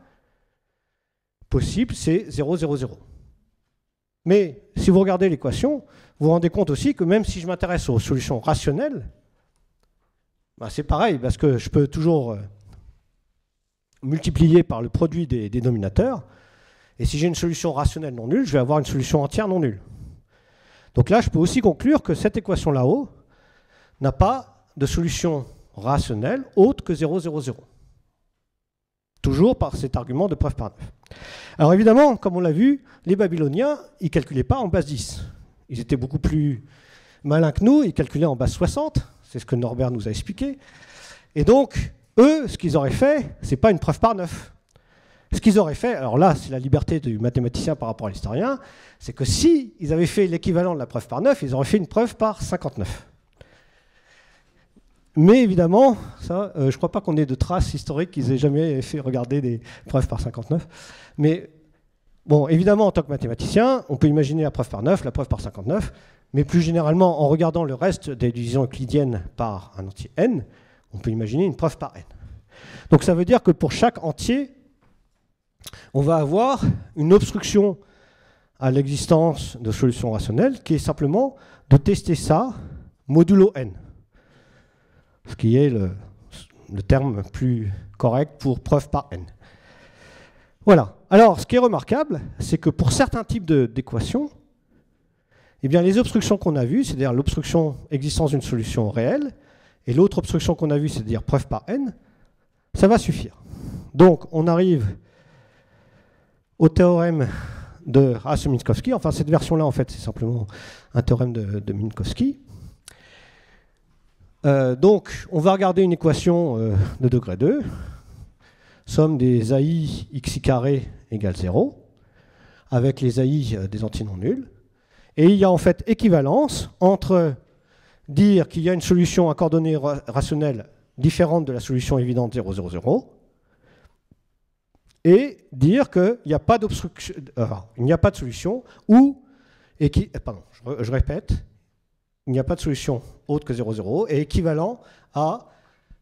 possible, c'est 0, 0, 0. Mais si vous regardez l'équation, vous vous rendez compte aussi que même si je m'intéresse aux solutions rationnelles, ben c'est pareil, parce que je peux toujours multiplier par le produit des dénominateurs. Et si j'ai une solution rationnelle non nulle, je vais avoir une solution entière non nulle. Donc là, je peux aussi conclure que cette équation là-haut n'a pas de solution rationnelle autre que 0, 0, 0. Toujours par cet argument de preuve par 9. Alors évidemment, comme on l'a vu, les Babyloniens, ils ne calculaient pas en base 10. Ils étaient beaucoup plus malins que nous, ils calculaient en base 60, c'est ce que Norbert nous a expliqué. Et donc, eux, ce qu'ils auraient fait, ce n'est pas une preuve par 9. Ce qu'ils auraient fait, alors là, c'est la liberté du mathématicien par rapport à l'historien, c'est que si ils avaient fait l'équivalent de la preuve par 9, ils auraient fait une preuve par 59. Mais évidemment, ça, je ne crois pas qu'on ait de traces historiques qu'ils aient jamais fait regarder des preuves par 59. Mais bon, évidemment, en tant que mathématicien, on peut imaginer la preuve par 9, la preuve par 59, mais plus généralement, en regardant le reste des divisions euclidiennes par un entier n, on peut imaginer une preuve par n. Donc ça veut dire que pour chaque entier, on va avoir une obstruction à l'existence de solutions rationnelles qui est simplement de tester ça modulo n, ce qui est le terme plus correct pour preuve par n. Voilà. Alors, ce qui est remarquable, c'est que pour certains types d'équations, eh bien, les obstructions qu'on a vues, c'est-à-dire l'obstruction existence d'une solution réelle, et l'autre obstruction qu'on a vue, c'est-à-dire preuve par n, ça va suffire. Donc, on arrive au théorème de Hasse-Minkowski. Enfin, cette version-là, en fait, c'est simplement un théorème de Minkowski. Donc, on va regarder une équation de degré 2. somme des AI xi carré égale 0, avec les AI des entiers non nuls. Et il y a en fait équivalence entre dire qu'il y a une solution à coordonnées rationnelles différente de la solution évidente 0, 0, 0, et dire qu'il n'y a pas d'obstruction, il n'y a pas de solution ou, je répète, il n'y a pas de solution autre que 0, 0, et équivalent à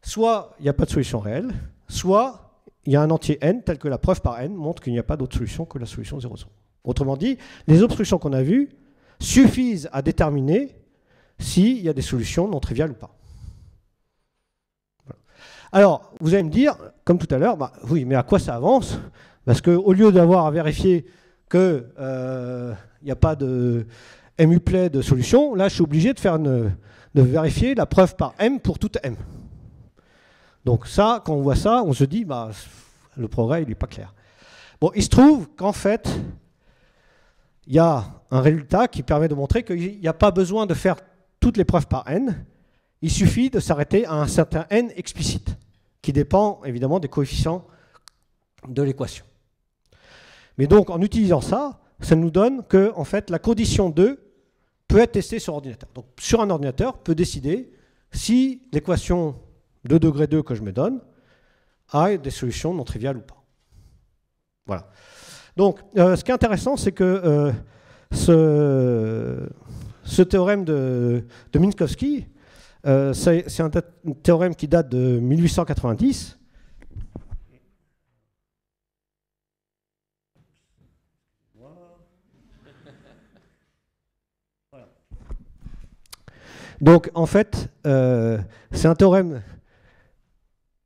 soit il n'y a pas de solution réelle, soit il y a un entier n tel que la preuve par n montre qu'il n'y a pas d'autre solution que la solution 0, 0. Autrement dit, les obstructions qu'on a vues suffisent à déterminer s'il y a des solutions non triviales ou pas. Voilà. Alors, vous allez me dire, comme tout à l'heure, bah, oui, mais à quoi ça avance? Parce qu'au lieu d'avoir à vérifier qu'il n'y a pas de MUPLAY de solution, là, je suis obligé de vérifier la preuve par M pour toute M. Donc ça, quand on voit ça, on se dit, bah, le progrès, il n'est pas clair. Bon, il se trouve qu'en fait, il y a un résultat qui permet de montrer qu'il n'y a pas besoin de faire toutes les preuves par n, il suffit de s'arrêter à un certain n explicite, qui dépend évidemment des coefficients de l'équation. Mais donc, en utilisant ça, ça nous donne que en fait, la condition 2 peut être testée sur ordinateur. Donc, sur un ordinateur, peut décider si l'équation de degré 2 que je me donne a des solutions non triviales ou pas. Voilà. Donc, ce qui est intéressant, c'est que ce théorème de Minkowski, c'est un théorème qui date de 1890. Voilà. Donc, en fait, c'est un théorème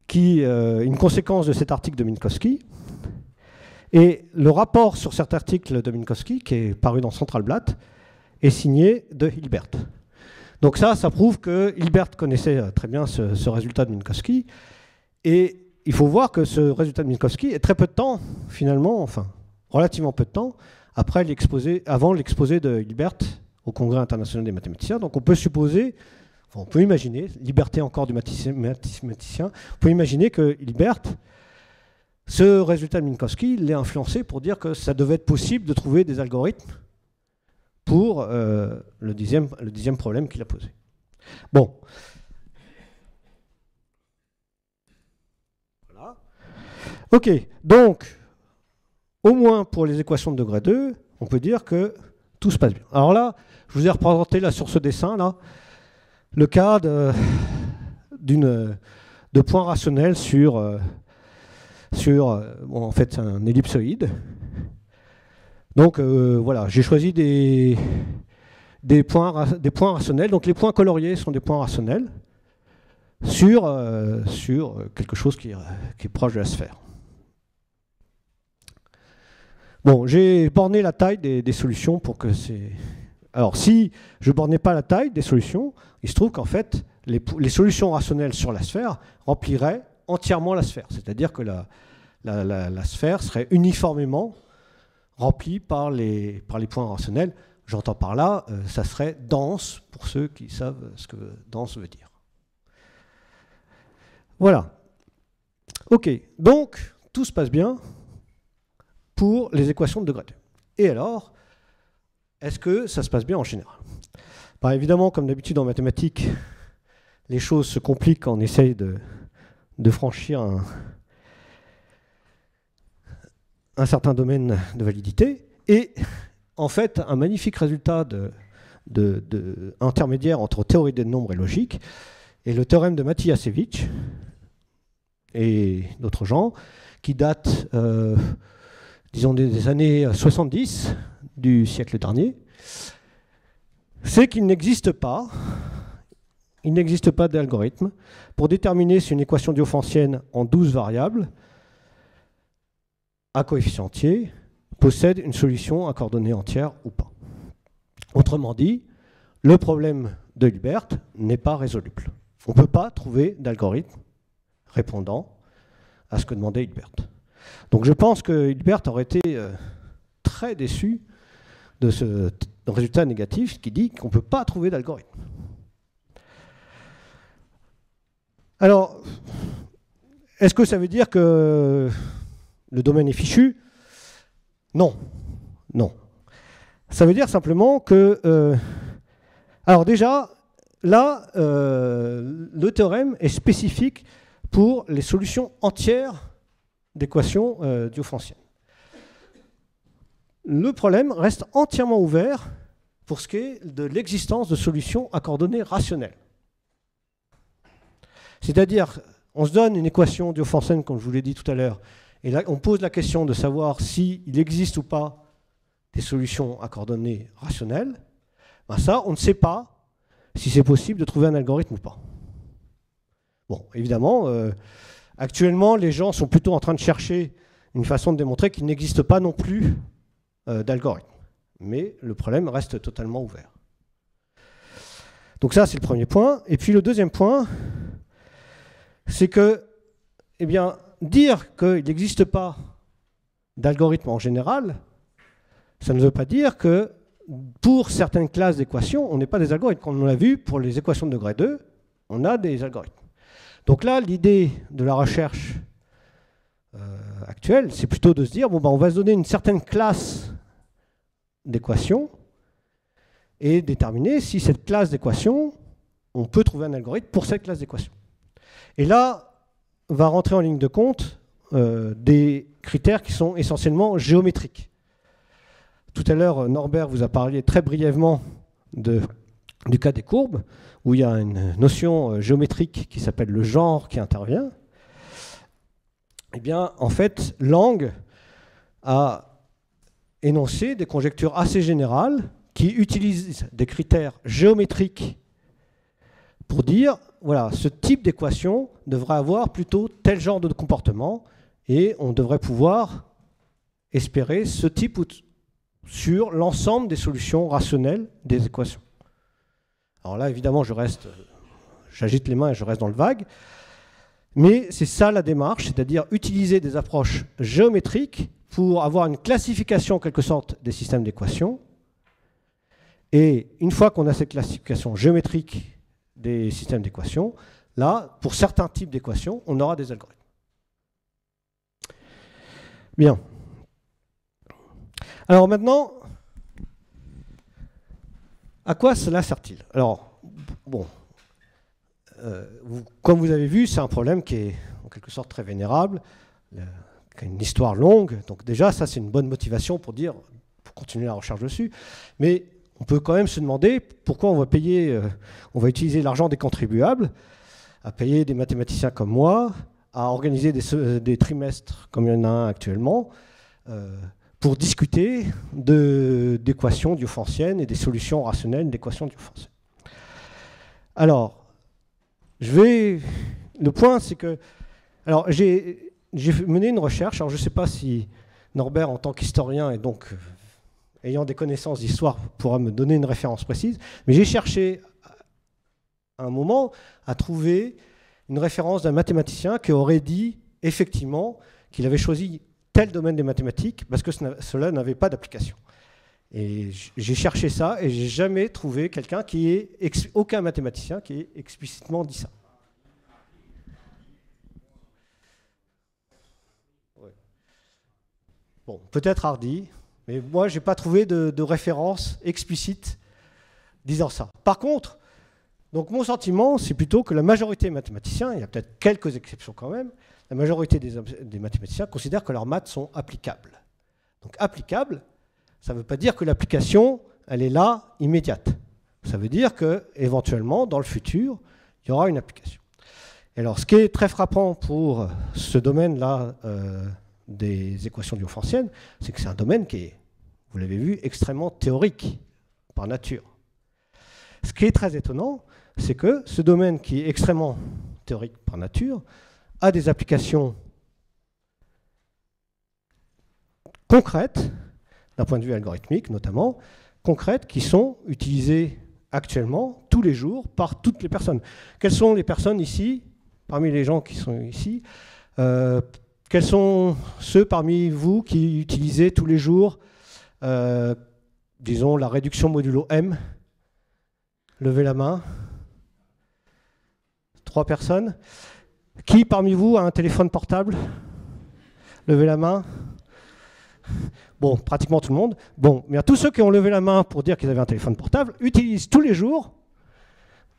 qui est une conséquence de cet article de Minkowski. Et le rapport sur cet article de Minkowski, qui est paru dans Centralblatt, est signé de Hilbert. Donc ça prouve que Hilbert connaissait très bien ce résultat de Minkowski. Et il faut voir que ce résultat de Minkowski est très peu de temps, finalement, enfin, relativement peu de temps, avant l'exposé de Hilbert au Congrès international des mathématiciens. Donc on peut supposer, enfin, on peut imaginer, liberté encore du mathématicien, on peut imaginer que Hilbert, ce résultat de Minkowski l'est influencé pour dire que ça devait être possible de trouver des algorithmes pour le dixième problème qu'il a posé. Bon. Voilà. OK. Donc, au moins pour les équations de degré 2, on peut dire que tout se passe bien. Alors là, je vous ai représenté là, sur ce dessin, là, le cas de points rationnels sur bon, en fait, un ellipsoïde. Donc voilà, j'ai choisi des points rationnels. Donc les points coloriés sont des points rationnels sur quelque chose qui est proche de la sphère. Bon, j'ai borné la taille des solutions pour que c'est... Alors si je ne bornais pas la taille des solutions, il se trouve qu'en fait, les solutions rationnelles sur la sphère rempliraient entièrement la sphère. C'est-à-dire que la sphère serait uniformément remplie par les points rationnels. J'entends par là, ça serait dense, pour ceux qui savent ce que dense veut dire. Voilà. OK. Donc, tout se passe bien pour les équations de degré 2. Et alors, est-ce que ça se passe bien en général? Bah, évidemment, comme d'habitude en mathématiques, les choses se compliquent quand on essaye de franchir un certain domaine de validité. Et en fait, un magnifique résultat intermédiaire entre théorie des nombres et logique est le théorème de Matijašević et d'autres gens, qui date, disons, des années 70 du siècle dernier. C'est qu'il n'existe pas d'algorithme pour déterminer si une équation diophantienne en 12 variables à coefficient entier possède une solution à coordonnées entières ou pas. Autrement dit, le problème de Hilbert n'est pas résoluble. On ne peut pas trouver d'algorithme répondant à ce que demandait Hilbert. Donc je pense que Hilbert aurait été très déçu de ce résultat négatif qui dit qu'on ne peut pas trouver d'algorithme. Alors, Est-ce que ça veut dire que le domaine est fichu? Non. Non. Ça veut dire simplement que... alors déjà, là, le théorème est spécifique pour les solutions entières d'équations diophantiennes. Le problème reste entièrement ouvert pour ce qui est de l'existence de solutions à coordonnées rationnelles. C'est-à-dire, on se donne une équation diophantienne, comme je vous l'ai dit tout à l'heure, et là, on pose la question de savoir s'il existe ou pas des solutions à coordonnées rationnelles. Ben ça, on ne sait pas si c'est possible de trouver un algorithme ou pas. Bon, évidemment, actuellement, les gens sont plutôt en train de chercher une façon de démontrer qu'il n'existe pas non plus d'algorithme. Mais le problème reste totalement ouvert. Donc ça, c'est le premier point. Et puis le deuxième point, c'est que, eh bien, dire qu'il n'existe pas d'algorithme en général, ça ne veut pas dire que pour certaines classes d'équations, on n'est pas des algorithmes. Comme on l'a vu, pour les équations de degré 2, on a des algorithmes. Donc là, l'idée de la recherche actuelle, c'est plutôt de se dire, bon, ben, on va se donner une certaine classe d'équations et déterminer si cette classe d'équations, on peut trouver un algorithme pour cette classe d'équations. Et là, va rentrer en ligne de compte des critères qui sont essentiellement géométriques. Tout à l'heure, Norbert vous a parlé très brièvement du cas des courbes, où il y a une notion géométrique qui s'appelle le genre qui intervient. Eh bien, en fait, Lang a énoncé des conjectures assez générales qui utilisent des critères géométriques pour dire, voilà, ce type d'équation devrait avoir plutôt tel genre de comportement et on devrait pouvoir espérer ce type sur l'ensemble des solutions rationnelles des équations. Alors là, évidemment, j'agite les mains et je reste dans le vague, mais c'est ça la démarche, c'est-à-dire utiliser des approches géométriques pour avoir une classification en quelque sorte des systèmes d'équations. Et une fois qu'on a cette classification géométrique des systèmes d'équations, là, pour certains types d'équations, on aura des algorithmes. Bien. Alors maintenant, à quoi cela sert-il? Alors, bon, comme vous avez vu, c'est un problème qui est en quelque sorte très vénérable, qui a une histoire longue. Donc déjà, ça c'est une bonne motivation pour continuer la recherche dessus. Mais on peut quand même se demander pourquoi on va utiliser l'argent des contribuables à payer des mathématiciens comme moi, à organiser des trimestres comme il y en a un actuellement, pour discuter d'équations diophantiennes et des solutions rationnelles d'équations diophantiennes. Alors, le point, c'est que... Alors, j'ai mené une recherche, alors je ne sais pas si Norbert, en tant qu'historien et donc ayant des connaissances d'histoire, pourra me donner une référence précise, mais j'ai cherché à un moment à trouver une référence d'un mathématicien qui aurait dit effectivement qu'il avait choisi tel domaine des mathématiques parce que cela n'avait pas d'application. Et j'ai cherché ça et j'ai jamais trouvé aucun mathématicien qui ait explicitement dit ça. Ouais. Bon, peut-être Hardy, mais moi j'ai pas trouvé de référence explicite disant ça. Par contre, donc mon sentiment, c'est plutôt que la majorité des mathématiciens, il y a peut-être quelques exceptions quand même, la majorité des mathématiciens considèrent que leurs maths sont applicables. Donc applicables, ça ne veut pas dire que l'application, elle est là, immédiate. Ça veut dire qu'éventuellement, dans le futur, il y aura une application. Et alors, ce qui est très frappant pour ce domaine-là des équations diophantiennes, c'est que c'est un domaine qui est, vous l'avez vu, extrêmement théorique par nature. Ce qui est très étonnant, c'est que ce domaine qui est extrêmement théorique par nature a des applications concrètes, d'un point de vue algorithmique notamment, concrètes qui sont utilisées actuellement, tous les jours, par toutes les personnes. Quelles sont les personnes ici, parmi les gens qui sont ici, quels sont ceux parmi vous qui utilisez tous les jours, disons, la réduction modulo M? Levez la main. 3 personnes. Qui parmi vous a un téléphone portable? Levez la main. Bon, pratiquement tout le monde. Bon, mais tous ceux qui ont levé la main pour dire qu'ils avaient un téléphone portable utilisent tous les jours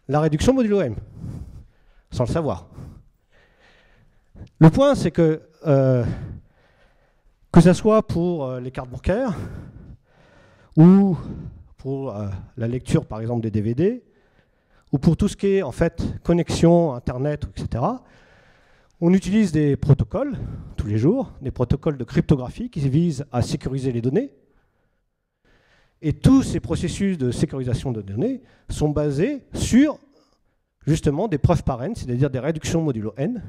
la réduction modulo M, sans le savoir. Le point, c'est que ce soit pour les cartes bancaires ou pour la lecture, par exemple, des DVD, ou pour tout ce qui est en fait connexion, Internet, etc., on utilise des protocoles tous les jours, des protocoles de cryptographie qui visent à sécuriser les données. Et tous ces processus de sécurisation de données sont basés sur justement des preuves par N, c'est-à-dire des réductions modulo N.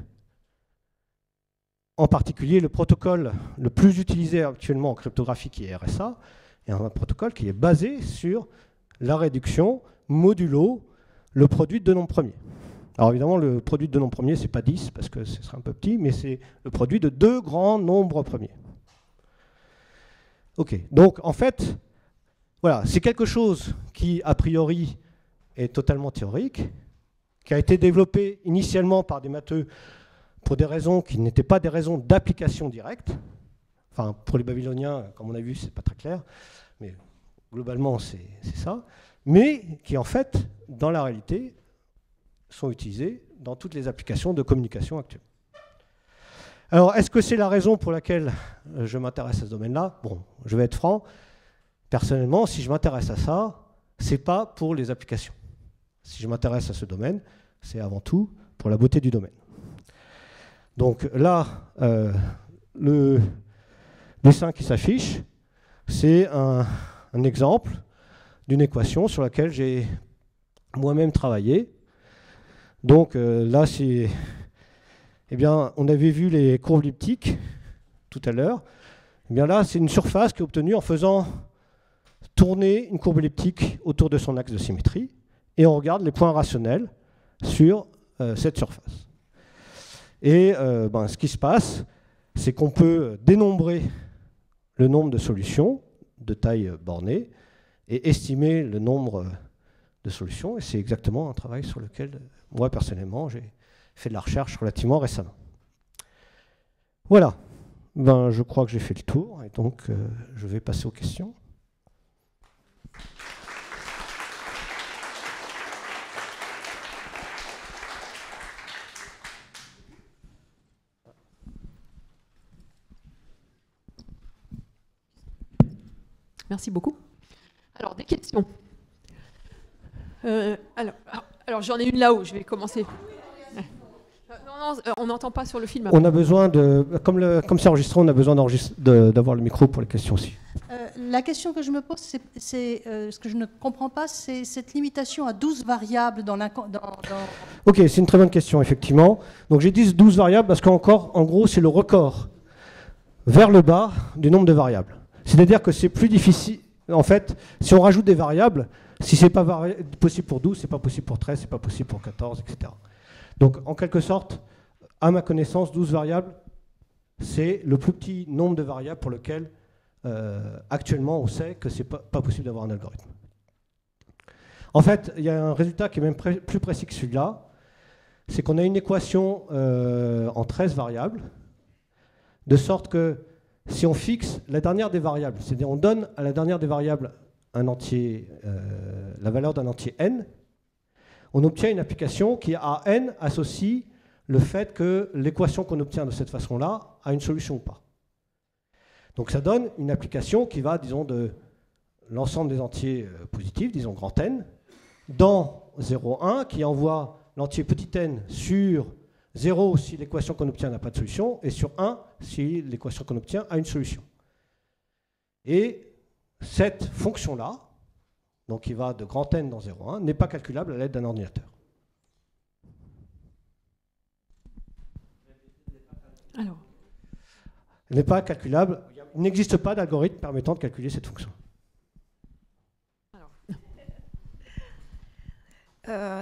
En particulier, le protocole le plus utilisé actuellement en cryptographie qui est RSA, est un protocole qui est basé sur la réduction modulo le produit de deux nombres premiers. Alors évidemment, le produit de deux nombres premiers, ce n'est pas 10, parce que ce serait un peu petit, mais c'est le produit de deux grands nombres premiers. Ok, donc en fait, voilà, c'est quelque chose qui, a priori, est totalement théorique, qui a été développé initialement par des matheux pour des raisons qui n'étaient pas des raisons d'application directe. Enfin, pour les Babyloniens, comme on a vu, ce n'est pas très clair, mais globalement, c'est ça. Mais qui, en fait, dans la réalité, sont utilisés dans toutes les applications de communication actuelles. Alors, est-ce que c'est la raison pour laquelle je m'intéresse à ce domaine-là? Bon, je vais être franc. Personnellement, si je m'intéresse à ça, ce n'est pas pour les applications. Si je m'intéresse à ce domaine, c'est avant tout pour la beauté du domaine. Donc là, le dessin qui s'affiche, c'est un exemple d'une équation sur laquelle j'ai moi-même travaillé. Donc là, c'est, eh bien, on avait vu les courbes elliptiques tout à l'heure. Eh bien là, c'est une surface qui est obtenue en faisant tourner une courbe elliptique autour de son axe de symétrie, et on regarde les points rationnels sur cette surface. Et ce qui se passe, c'est qu'on peut dénombrer le nombre de solutions de taille bornée et estimer le nombre de solutions. Et c'est exactement un travail sur lequel, moi, personnellement, j'ai fait de la recherche relativement récemment. Voilà. Je crois que j'ai fait le tour, et donc je vais passer aux questions. Merci beaucoup. Alors, des questions. Alors j'en ai une là-haut, je vais commencer. Non, on n'entend pas sur le film. On a besoin de, comme c'est enregistré, on a besoin d'avoir le micro pour les questions aussi. La question que je me pose, c'est ce que je ne comprends pas, c'est cette limitation à 12 variables dans... Ok, c'est une très bonne question, effectivement. Donc j'ai dit 12 variables parce en gros, c'est le record vers le bas du nombre de variables. C'est-à-dire que c'est plus difficile. En fait, si on rajoute des variables, si ce n'est pas possible pour 12, ce n'est pas possible pour 13, ce n'est pas possible pour 14, etc. Donc, en quelque sorte, à ma connaissance, 12 variables, c'est le plus petit nombre de variables pour lequel, actuellement, on sait que ce n'est pas possible d'avoir un algorithme. En fait, il y a un résultat qui est même plus précis que celui-là. C'est qu'on a une équation en 13 variables, de sorte que si on fixe la dernière des variables, c'est-à-dire on donne à la dernière des variables un entier, la valeur d'un entier n, on obtient une application qui à n associe le fait que l'équation qu'on obtient de cette façon-là a une solution ou pas. Donc ça donne une application qui va, disons, de l'ensemble des entiers positifs, disons grand N, dans 0, 1, qui envoie l'entier petit n sur 0 si l'équation qu'on obtient n'a pas de solution, et sur 1 si l'équation qu'on obtient a une solution. Et cette fonction-là, donc qui va de grand N dans 0, 1, n'est pas calculable à l'aide d'un ordinateur. Alors. Elle n'est pas calculable. Il n'existe pas d'algorithme permettant de calculer cette fonction.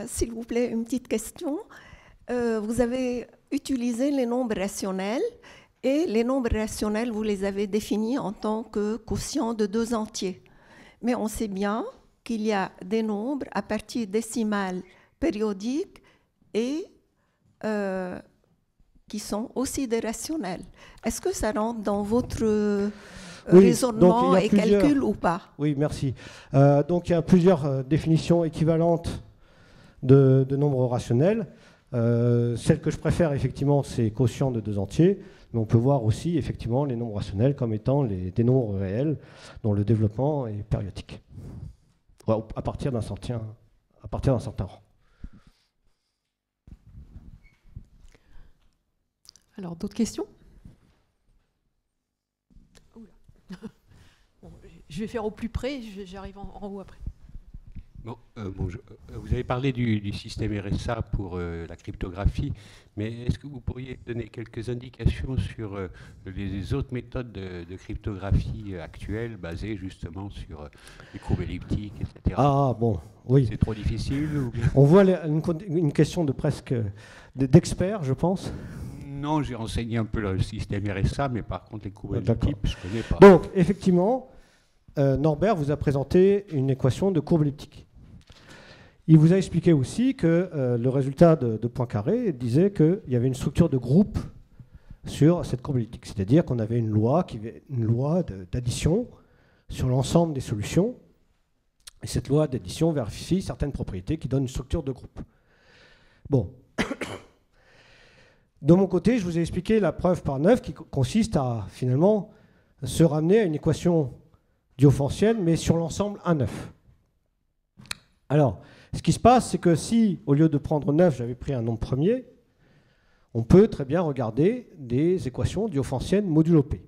S'il vous plaît, une petite question. Vous avez utilisé les nombres rationnels et les nombres rationnels, vous les avez définis en tant que quotient de deux entiers. Mais on sait bien qu'il y a des nombres à partir décimales périodiques et qui sont aussi des rationnels. Est-ce que ça rentre dans votre Oui, raisonnement donc il y a et plusieurs- calcul ou pas? Oui, merci. Donc il y a plusieurs définitions équivalentes de nombres rationnels. Celle que je préfère, effectivement, c'est quotient de deux entiers, mais on peut voir aussi, effectivement, les nombres rationnels comme étant des nombres réels dont le développement est périodique, à partir d'un certain rang. Alors, d'autres questions? Oula. Bon, je vais faire au plus près, j'arrive en haut après. Bon, vous avez parlé du système RSA pour la cryptographie, mais est-ce que vous pourriez donner quelques indications sur les autres méthodes de cryptographie actuelles basées justement sur les courbes elliptiques, etc. Ah bon, oui. C'est trop difficile ou bien... On voit une question de presque d'expert, je pense. Non, j'ai enseigné un peu le système RSA, mais par contre les courbes D'accord. elliptiques, je ne connais pas. Donc, effectivement, Norbert vous a présenté une équation de courbe elliptique. Il vous a expliqué aussi que le résultat de Poincaré disait qu'il y avait une structure de groupe sur cette courbe elliptique. C'est-à-dire qu'on avait une loi d'addition sur l'ensemble des solutions. Et cette loi d'addition vérifie certaines propriétés qui donnent une structure de groupe. Bon. De mon côté, je vous ai expliqué la preuve par 9 qui consiste à finalement se ramener à une équation diophantienne, mais sur l'ensemble 1,9. Alors, ce qui se passe, c'est que si, au lieu de prendre 9, j'avais pris un nombre premier, on peut très bien regarder des équations diophantiennes modulo P.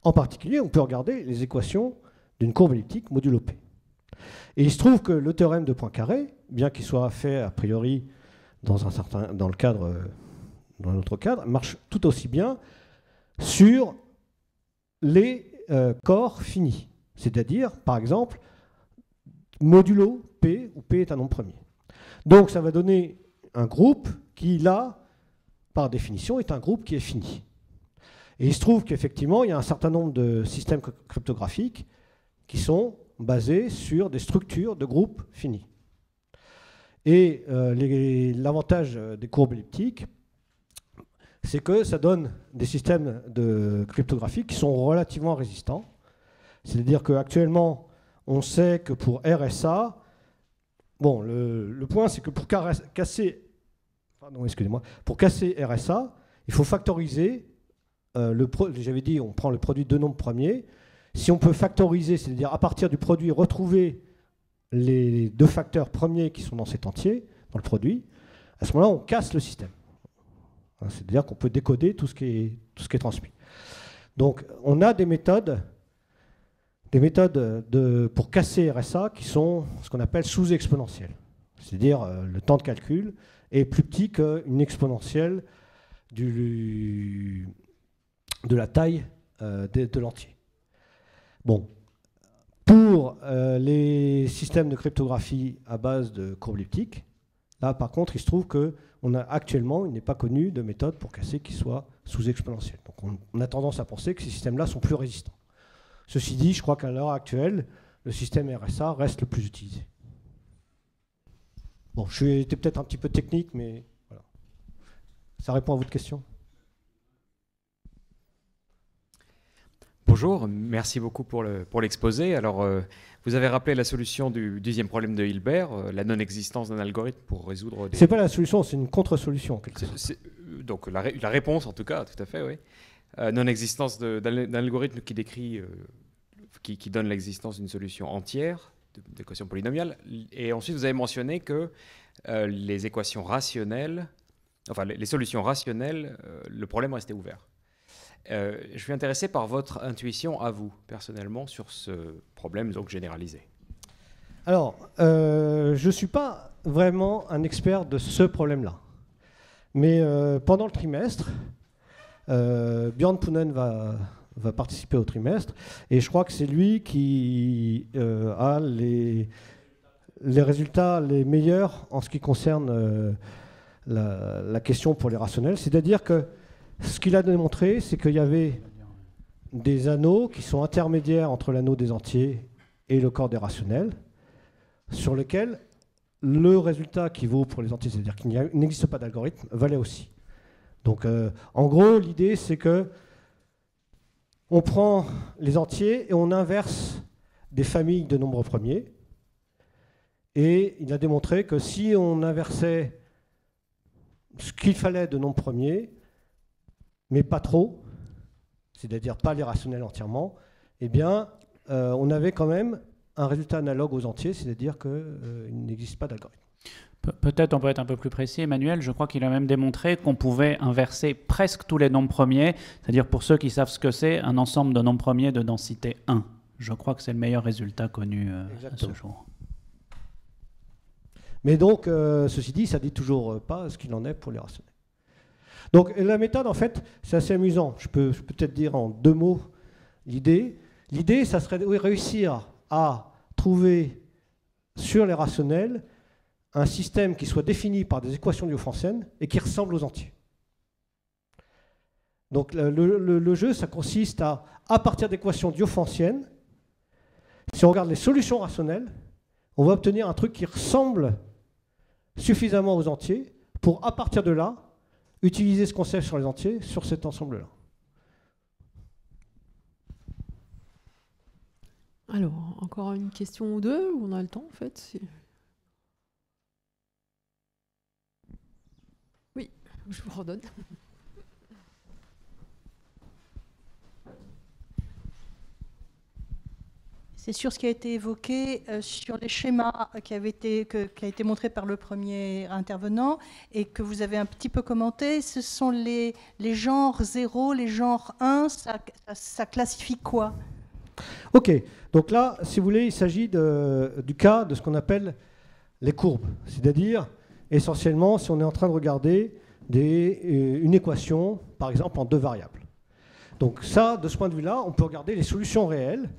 En particulier, on peut regarder les équations d'une courbe elliptique modulo P. Et il se trouve que le théorème de Poincaré, bien qu'il soit fait a priori dans notre cadre, marche tout aussi bien sur les corps finis. C'est-à-dire, par exemple, modulo P, où P est un nombre premier. Donc ça va donner un groupe qui, là, par définition, est un groupe qui est fini. Et il se trouve qu'effectivement, il y a un certain nombre de systèmes cryptographiques qui sont basés sur des structures de groupes finis. Et l'avantage des courbes elliptiques, c'est que ça donne des systèmes de cryptographie qui sont relativement résistants. C'est-à-dire qu'actuellement, on sait que pour RSA, bon, le point, c'est que pour casser RSA, il faut factoriser, j'avais dit, on prend le produit de deux nombres premiers. Si on peut factoriser, c'est-à-dire à partir du produit, retrouver les deux facteurs premiers qui sont dans cet entier, dans le produit, à ce moment-là, on casse le système. C'est-à-dire qu'on peut décoder tout ce qui est transmis. Donc, on a des méthodes pour casser RSA qui sont ce qu'on appelle sous-exponentielles. C'est-à-dire le temps de calcul est plus petit qu'une exponentielle de la taille de l'entier. Bon. Pour les systèmes de cryptographie à base de courbes elliptiques, là, par contre, il se trouve actuellement, il n'est pas connu de méthode pour casser qui soit sous-exponentielle. Donc, on a tendance à penser que ces systèmes-là sont plus résistants. Ceci dit, je crois qu'à l'heure actuelle, le système RSA reste le plus utilisé. Bon, j'étais peut-être un petit peu technique, mais voilà. Ça répond à votre question. Bonjour, merci beaucoup pour l'exposé. Alors, vous avez rappelé la solution du deuxième problème de Hilbert, la non-existence d'un algorithme pour résoudre des... C'est pas la solution, c'est une contre-solution. Donc, la réponse, en tout cas, tout à fait, oui. Non-existence d'un algorithme qui décrit, qui donne l'existence d'une solution entière, d'équation polynomiale. Et ensuite, vous avez mentionné que les équations rationnelles, enfin, les solutions rationnelles, le problème restait ouvert. Je suis intéressé par votre intuition à vous, personnellement, sur ce problème donc généralisé. Alors, je ne suis pas vraiment un expert de ce problème-là. Mais pendant le trimestre, Björn Poonen va participer au trimestre, et je crois que c'est lui qui a les résultats les meilleurs en ce qui concerne la question pour les rationnels. C'est-à-dire que ce qu'il a démontré, c'est qu'il y avait des anneaux qui sont intermédiaires entre l'anneau des entiers et le corps des rationnels, sur lequel le résultat qui vaut pour les entiers, c'est-à-dire qu'il n'existe pas d'algorithme, valait aussi. Donc, en gros, l'idée, c'est que on prend les entiers et on inverse des familles de nombres premiers. Et il a démontré que si on inversait ce qu'il fallait de nombres premiers, mais pas trop, c'est-à-dire pas les rationnels entièrement, eh bien, on avait quand même un résultat analogue aux entiers, c'est-à-dire qu'il n'existe pas d'algorithme. Peut-être on peut être un peu plus précis, Emmanuel. Je crois qu'il a même démontré qu'on pouvait inverser presque tous les nombres premiers, c'est-à-dire pour ceux qui savent ce que c'est, un ensemble de nombres premiers de densité 1. Je crois que c'est le meilleur résultat connu à ce jour. Mais donc, ceci dit, ça ne dit toujours pas ce qu'il en est pour les rationnels. Donc la méthode, en fait, c'est assez amusant. Je peux peut-être dire en 2 mots l'idée. L'idée, ça serait de réussir à trouver sur les rationnels un système qui soit défini par des équations diophantiennes et qui ressemble aux entiers. Donc le jeu, ça consiste à partir d'équations diophantiennes, si on regarde les solutions rationnelles, on va obtenir un truc qui ressemble suffisamment aux entiers pour, à partir de là, utiliser ce concept sur les entiers sur cet ensemble-là. Alors, encore une question ou deux, on a le temps en fait. Oui, je vous redonne. C'est sur ce qui a été évoqué, sur les schémas qui a été montré par le premier intervenant et que vous avez un petit peu commenté. Ce sont les genres 0, les genres 1, ça classifie quoi? Ok, donc là, si vous voulez, il s'agit du cas de ce qu'on appelle les courbes. C'est-à-dire, essentiellement, si on est en train de regarder une équation, par exemple, en 2 variables. Donc ça, de ce point de vue-là, on peut regarder les solutions réelles.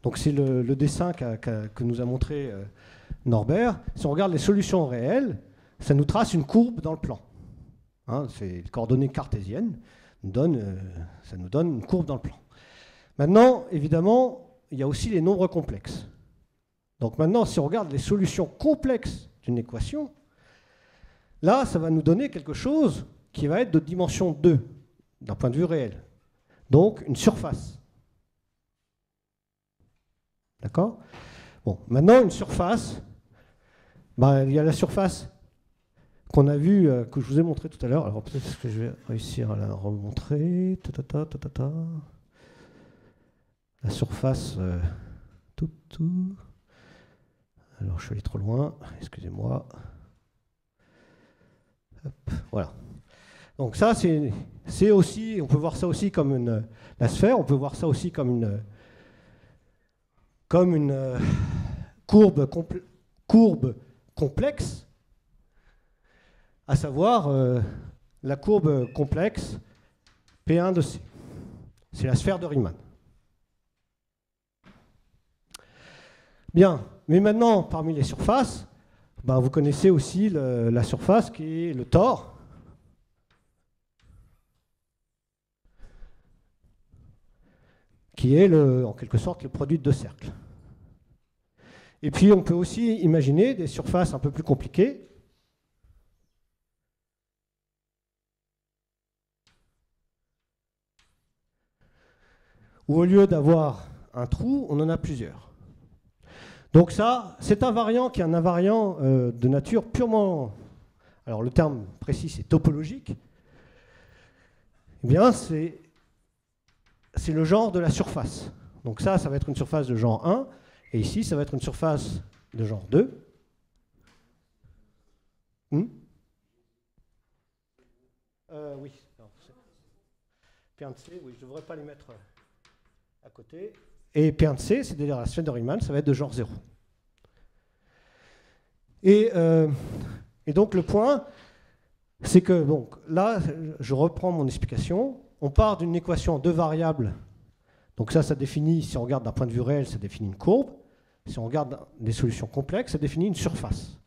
Donc c'est le dessin que nous a montré Norbert. Si on regarde les solutions réelles, ça nous trace une courbe dans le plan. Hein, c'est les coordonnées cartésiennes, ça nous donne une courbe dans le plan. Maintenant, évidemment, il y a aussi les nombres complexes. Donc maintenant, si on regarde les solutions complexes d'une équation, là, ça va nous donner quelque chose qui va être de dimension 2, d'un point de vue réel. Donc une surface. D'accord? Bon, maintenant, une surface, il y a la surface qu'on a vue, que je vous ai montré tout à l'heure. Alors peut-être que je vais réussir à la remontrer. La surface, Alors, je suis allé trop loin, excusez-moi. Voilà. Donc ça, c'est aussi, on peut voir ça aussi comme la sphère, on peut voir ça aussi comme une courbe complexe, à savoir la courbe complexe P1 de C. C'est la sphère de Riemann. Bien, mais maintenant, parmi les surfaces, vous connaissez aussi la surface qui est le tore. Qui est en quelque sorte le produit de 2 cercles. Et puis on peut aussi imaginer des surfaces un peu plus compliquées. Où au lieu d'avoir un trou, on en a plusieurs. Donc ça, c'est un variant qui est un invariant de nature purement... Alors le terme précis, c'est topologique. Eh bien, c'est le genre de la surface. Donc ça va être une surface de genre 1, et ici, ça va être une surface de genre 2. Oui. P1 de C, oui, je ne devrais pas les mettre à côté. Et P1 de C, c'est-à-dire la sphère de Riemann, ça va être de genre 0. Et donc le point, c'est que, donc, là, je reprends mon explication. On part d'une équation en 2 variables. Donc ça définit, si on regarde d'un point de vue réel, ça définit une courbe. Si on regarde des solutions complexes, ça définit une surface.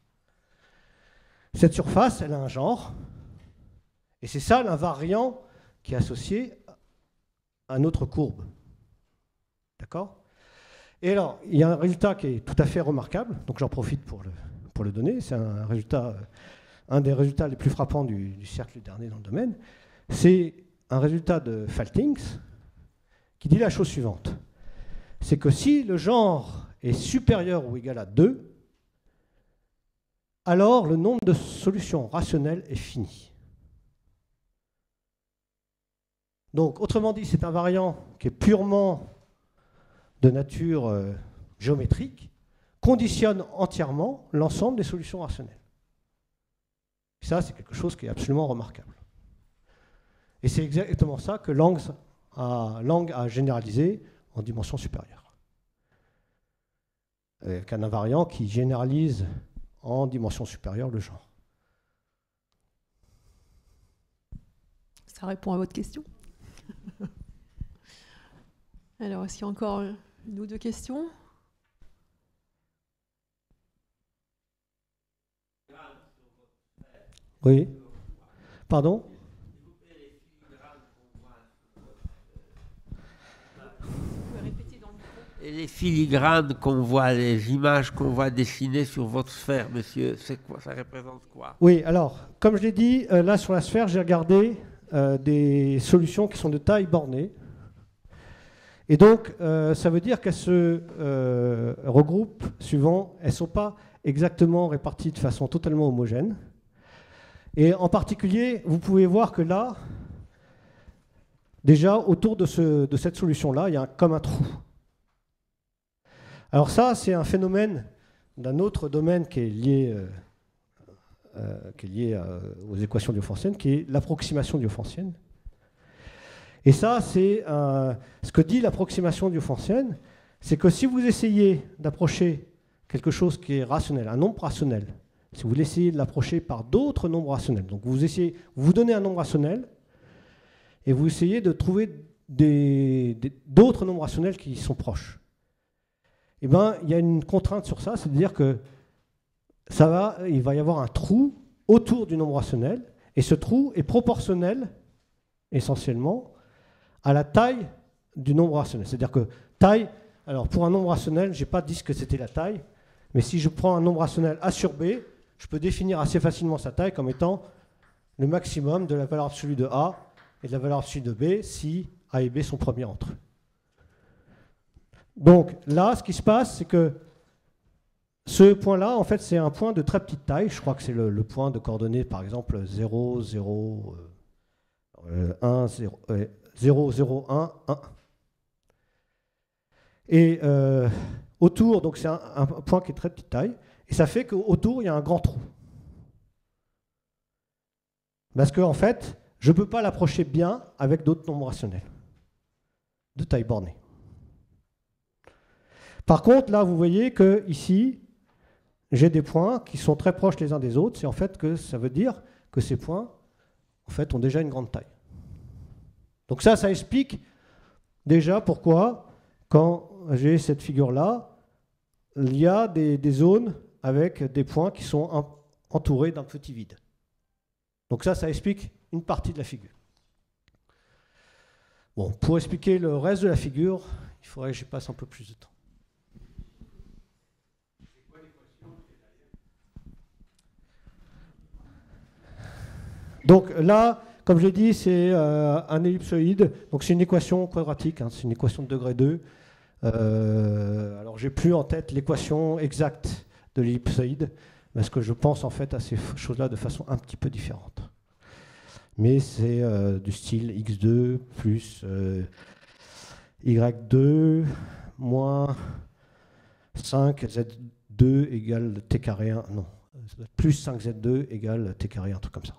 Cette surface, elle a un genre. Et c'est ça l'invariant qui est associé à notre courbe. D'accord? Et alors, il y a un résultat qui est tout à fait remarquable. Donc j'en profite pour le donner. C'est un des résultats les plus frappants du cercle dernier dans le domaine. c'est un résultat de Faltings qui dit la chose suivante. C'est que si le genre est supérieur ou égal à 2, alors le nombre de solutions rationnelles est fini. Donc, autrement dit, c'est un variant qui est purement de nature géométrique, conditionne entièrement l'ensemble des solutions rationnelles. Et ça, c'est quelque chose qui est absolument remarquable. Et c'est exactement ça que Lang a généralisé en dimension supérieure. Avec un invariant qui généralise en dimension supérieure le genre. Ça répond à votre question. Alors, est-ce qu'il y a encore une ou deux questions? Oui. Pardon? Et les filigranes qu'on voit, les images qu'on voit dessinées sur votre sphère, monsieur, c'est quoi? Ça représente quoi? Oui, alors, comme je l'ai dit, là sur la sphère, j'ai regardé des solutions qui sont de taille bornée. Et donc, ça veut dire qu'elles se regroupent suivant, elles ne sont pas exactement réparties de façon totalement homogène. Et en particulier, vous pouvez voir que là, déjà, autour de cette solution-là, il y a comme un trou. Alors ça, c'est un phénomène d'un autre domaine qui est lié, aux équations diophantiennes, qui est l'approximation diophantienne. Et ça, c'est ce que dit l'approximation diophantienne, c'est que si vous essayez d'approcher quelque chose qui est rationnel, un nombre rationnel, si vous essayez de l'approcher par d'autres nombres rationnels, donc vous donnez un nombre rationnel et vous essayez de trouver d'autres nombres rationnels qui sont proches. Eh bien, il y a une contrainte sur ça, c'est-à-dire que il va y avoir un trou autour du nombre rationnel, et ce trou est proportionnel, essentiellement, à la taille du nombre rationnel. C'est-à-dire que taille, alors pour un nombre rationnel, je n'ai pas dit ce que c'était la taille, mais si je prends un nombre rationnel A sur B, je peux définir assez facilement sa taille comme étant le maximum de la valeur absolue de A et de la valeur absolue de B si A et B sont premiers entre eux. Donc là, ce qui se passe, c'est que ce point-là, en fait, c'est un point de très petite taille. Je crois que c'est le point de coordonnées, par exemple, 0, 0, 1, 0, 0, 0, 1, 1. Et autour, donc c'est un point qui est très petite taille, et ça fait qu'autour, il y a un grand trou. Parce qu'en fait, je ne peux pas l'approcher bien avec d'autres nombres rationnels de taille bornée. Par contre, là, vous voyez que ici, j'ai des points qui sont très proches les uns des autres. C'est en fait que ça veut dire que ces points, en fait, ont déjà une grande taille. Donc ça explique déjà pourquoi, quand j'ai cette figure-là, il y a des zones avec des points qui sont entourés d'un petit vide. Donc ça explique une partie de la figure. Bon, pour expliquer le reste de la figure, il faudrait que j'y passe un peu plus de temps. Donc là, comme je l'ai dit, c'est un ellipsoïde, donc c'est une équation quadratique, hein, c'est une équation de degré 2. Alors j'ai plus en tête l'équation exacte de l'ellipsoïde, parce que je pense en fait à ces choses-là de façon un petit peu différente. Mais c'est du style x2 plus y2 moins 5z2 égale t carré 1, non, plus 5z2 égale t carré 1, un truc comme ça.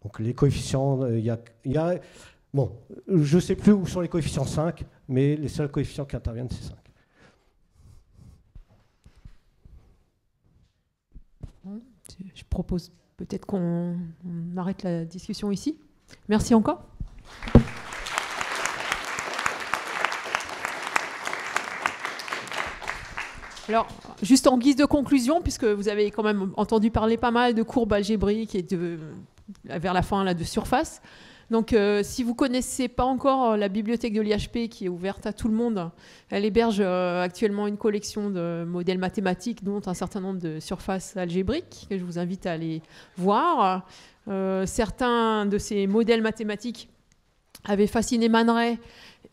Donc les coefficients, bon, je ne sais plus où sont les coefficients 5, mais les seuls coefficients qui interviennent, c'est 5. Je propose peut-être qu'on arrête la discussion ici. Merci encore. Alors, juste en guise de conclusion, puisque vous avez quand même entendu parler pas mal de courbes algébriques et vers la fin là, de surface, Donc, si vous ne connaissez pas encore la bibliothèque de l'IHP, qui est ouverte à tout le monde, elle héberge actuellement une collection de modèles mathématiques, dont un certain nombre de surfaces algébriques, que je vous invite à aller voir. Certains de ces modèles mathématiques avaient fasciné Man Ray,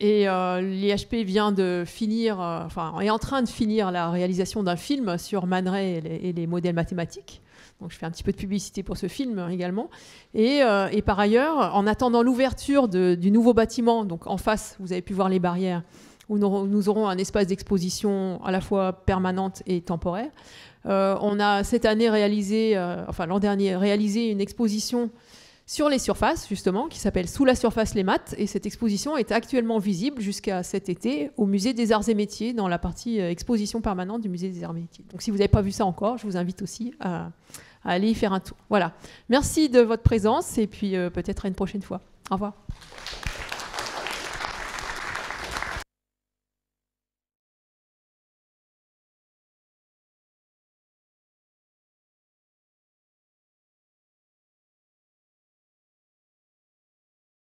et l'IHP vient de finir, est en train de finir la réalisation d'un film sur Man Ray et les modèles mathématiques. Donc je fais un petit peu de publicité pour ce film également. Et par ailleurs, en attendant l'ouverture du nouveau bâtiment, donc en face, vous avez pu voir les barrières, où nous aurons un espace d'exposition à la fois permanente et temporaire. On a cette année l'an dernier, réalisé une exposition sur les surfaces, justement, qui s'appelle « Sous la surface, les maths ». Et cette exposition est actuellement visible jusqu'à cet été au Musée des Arts et Métiers, dans la partie exposition permanente du Musée des Arts et Métiers. Donc si vous n'avez pas vu ça encore, je vous invite aussi à aller y faire un tour. Voilà. Merci de votre présence et puis peut-être à une prochaine fois. Au revoir.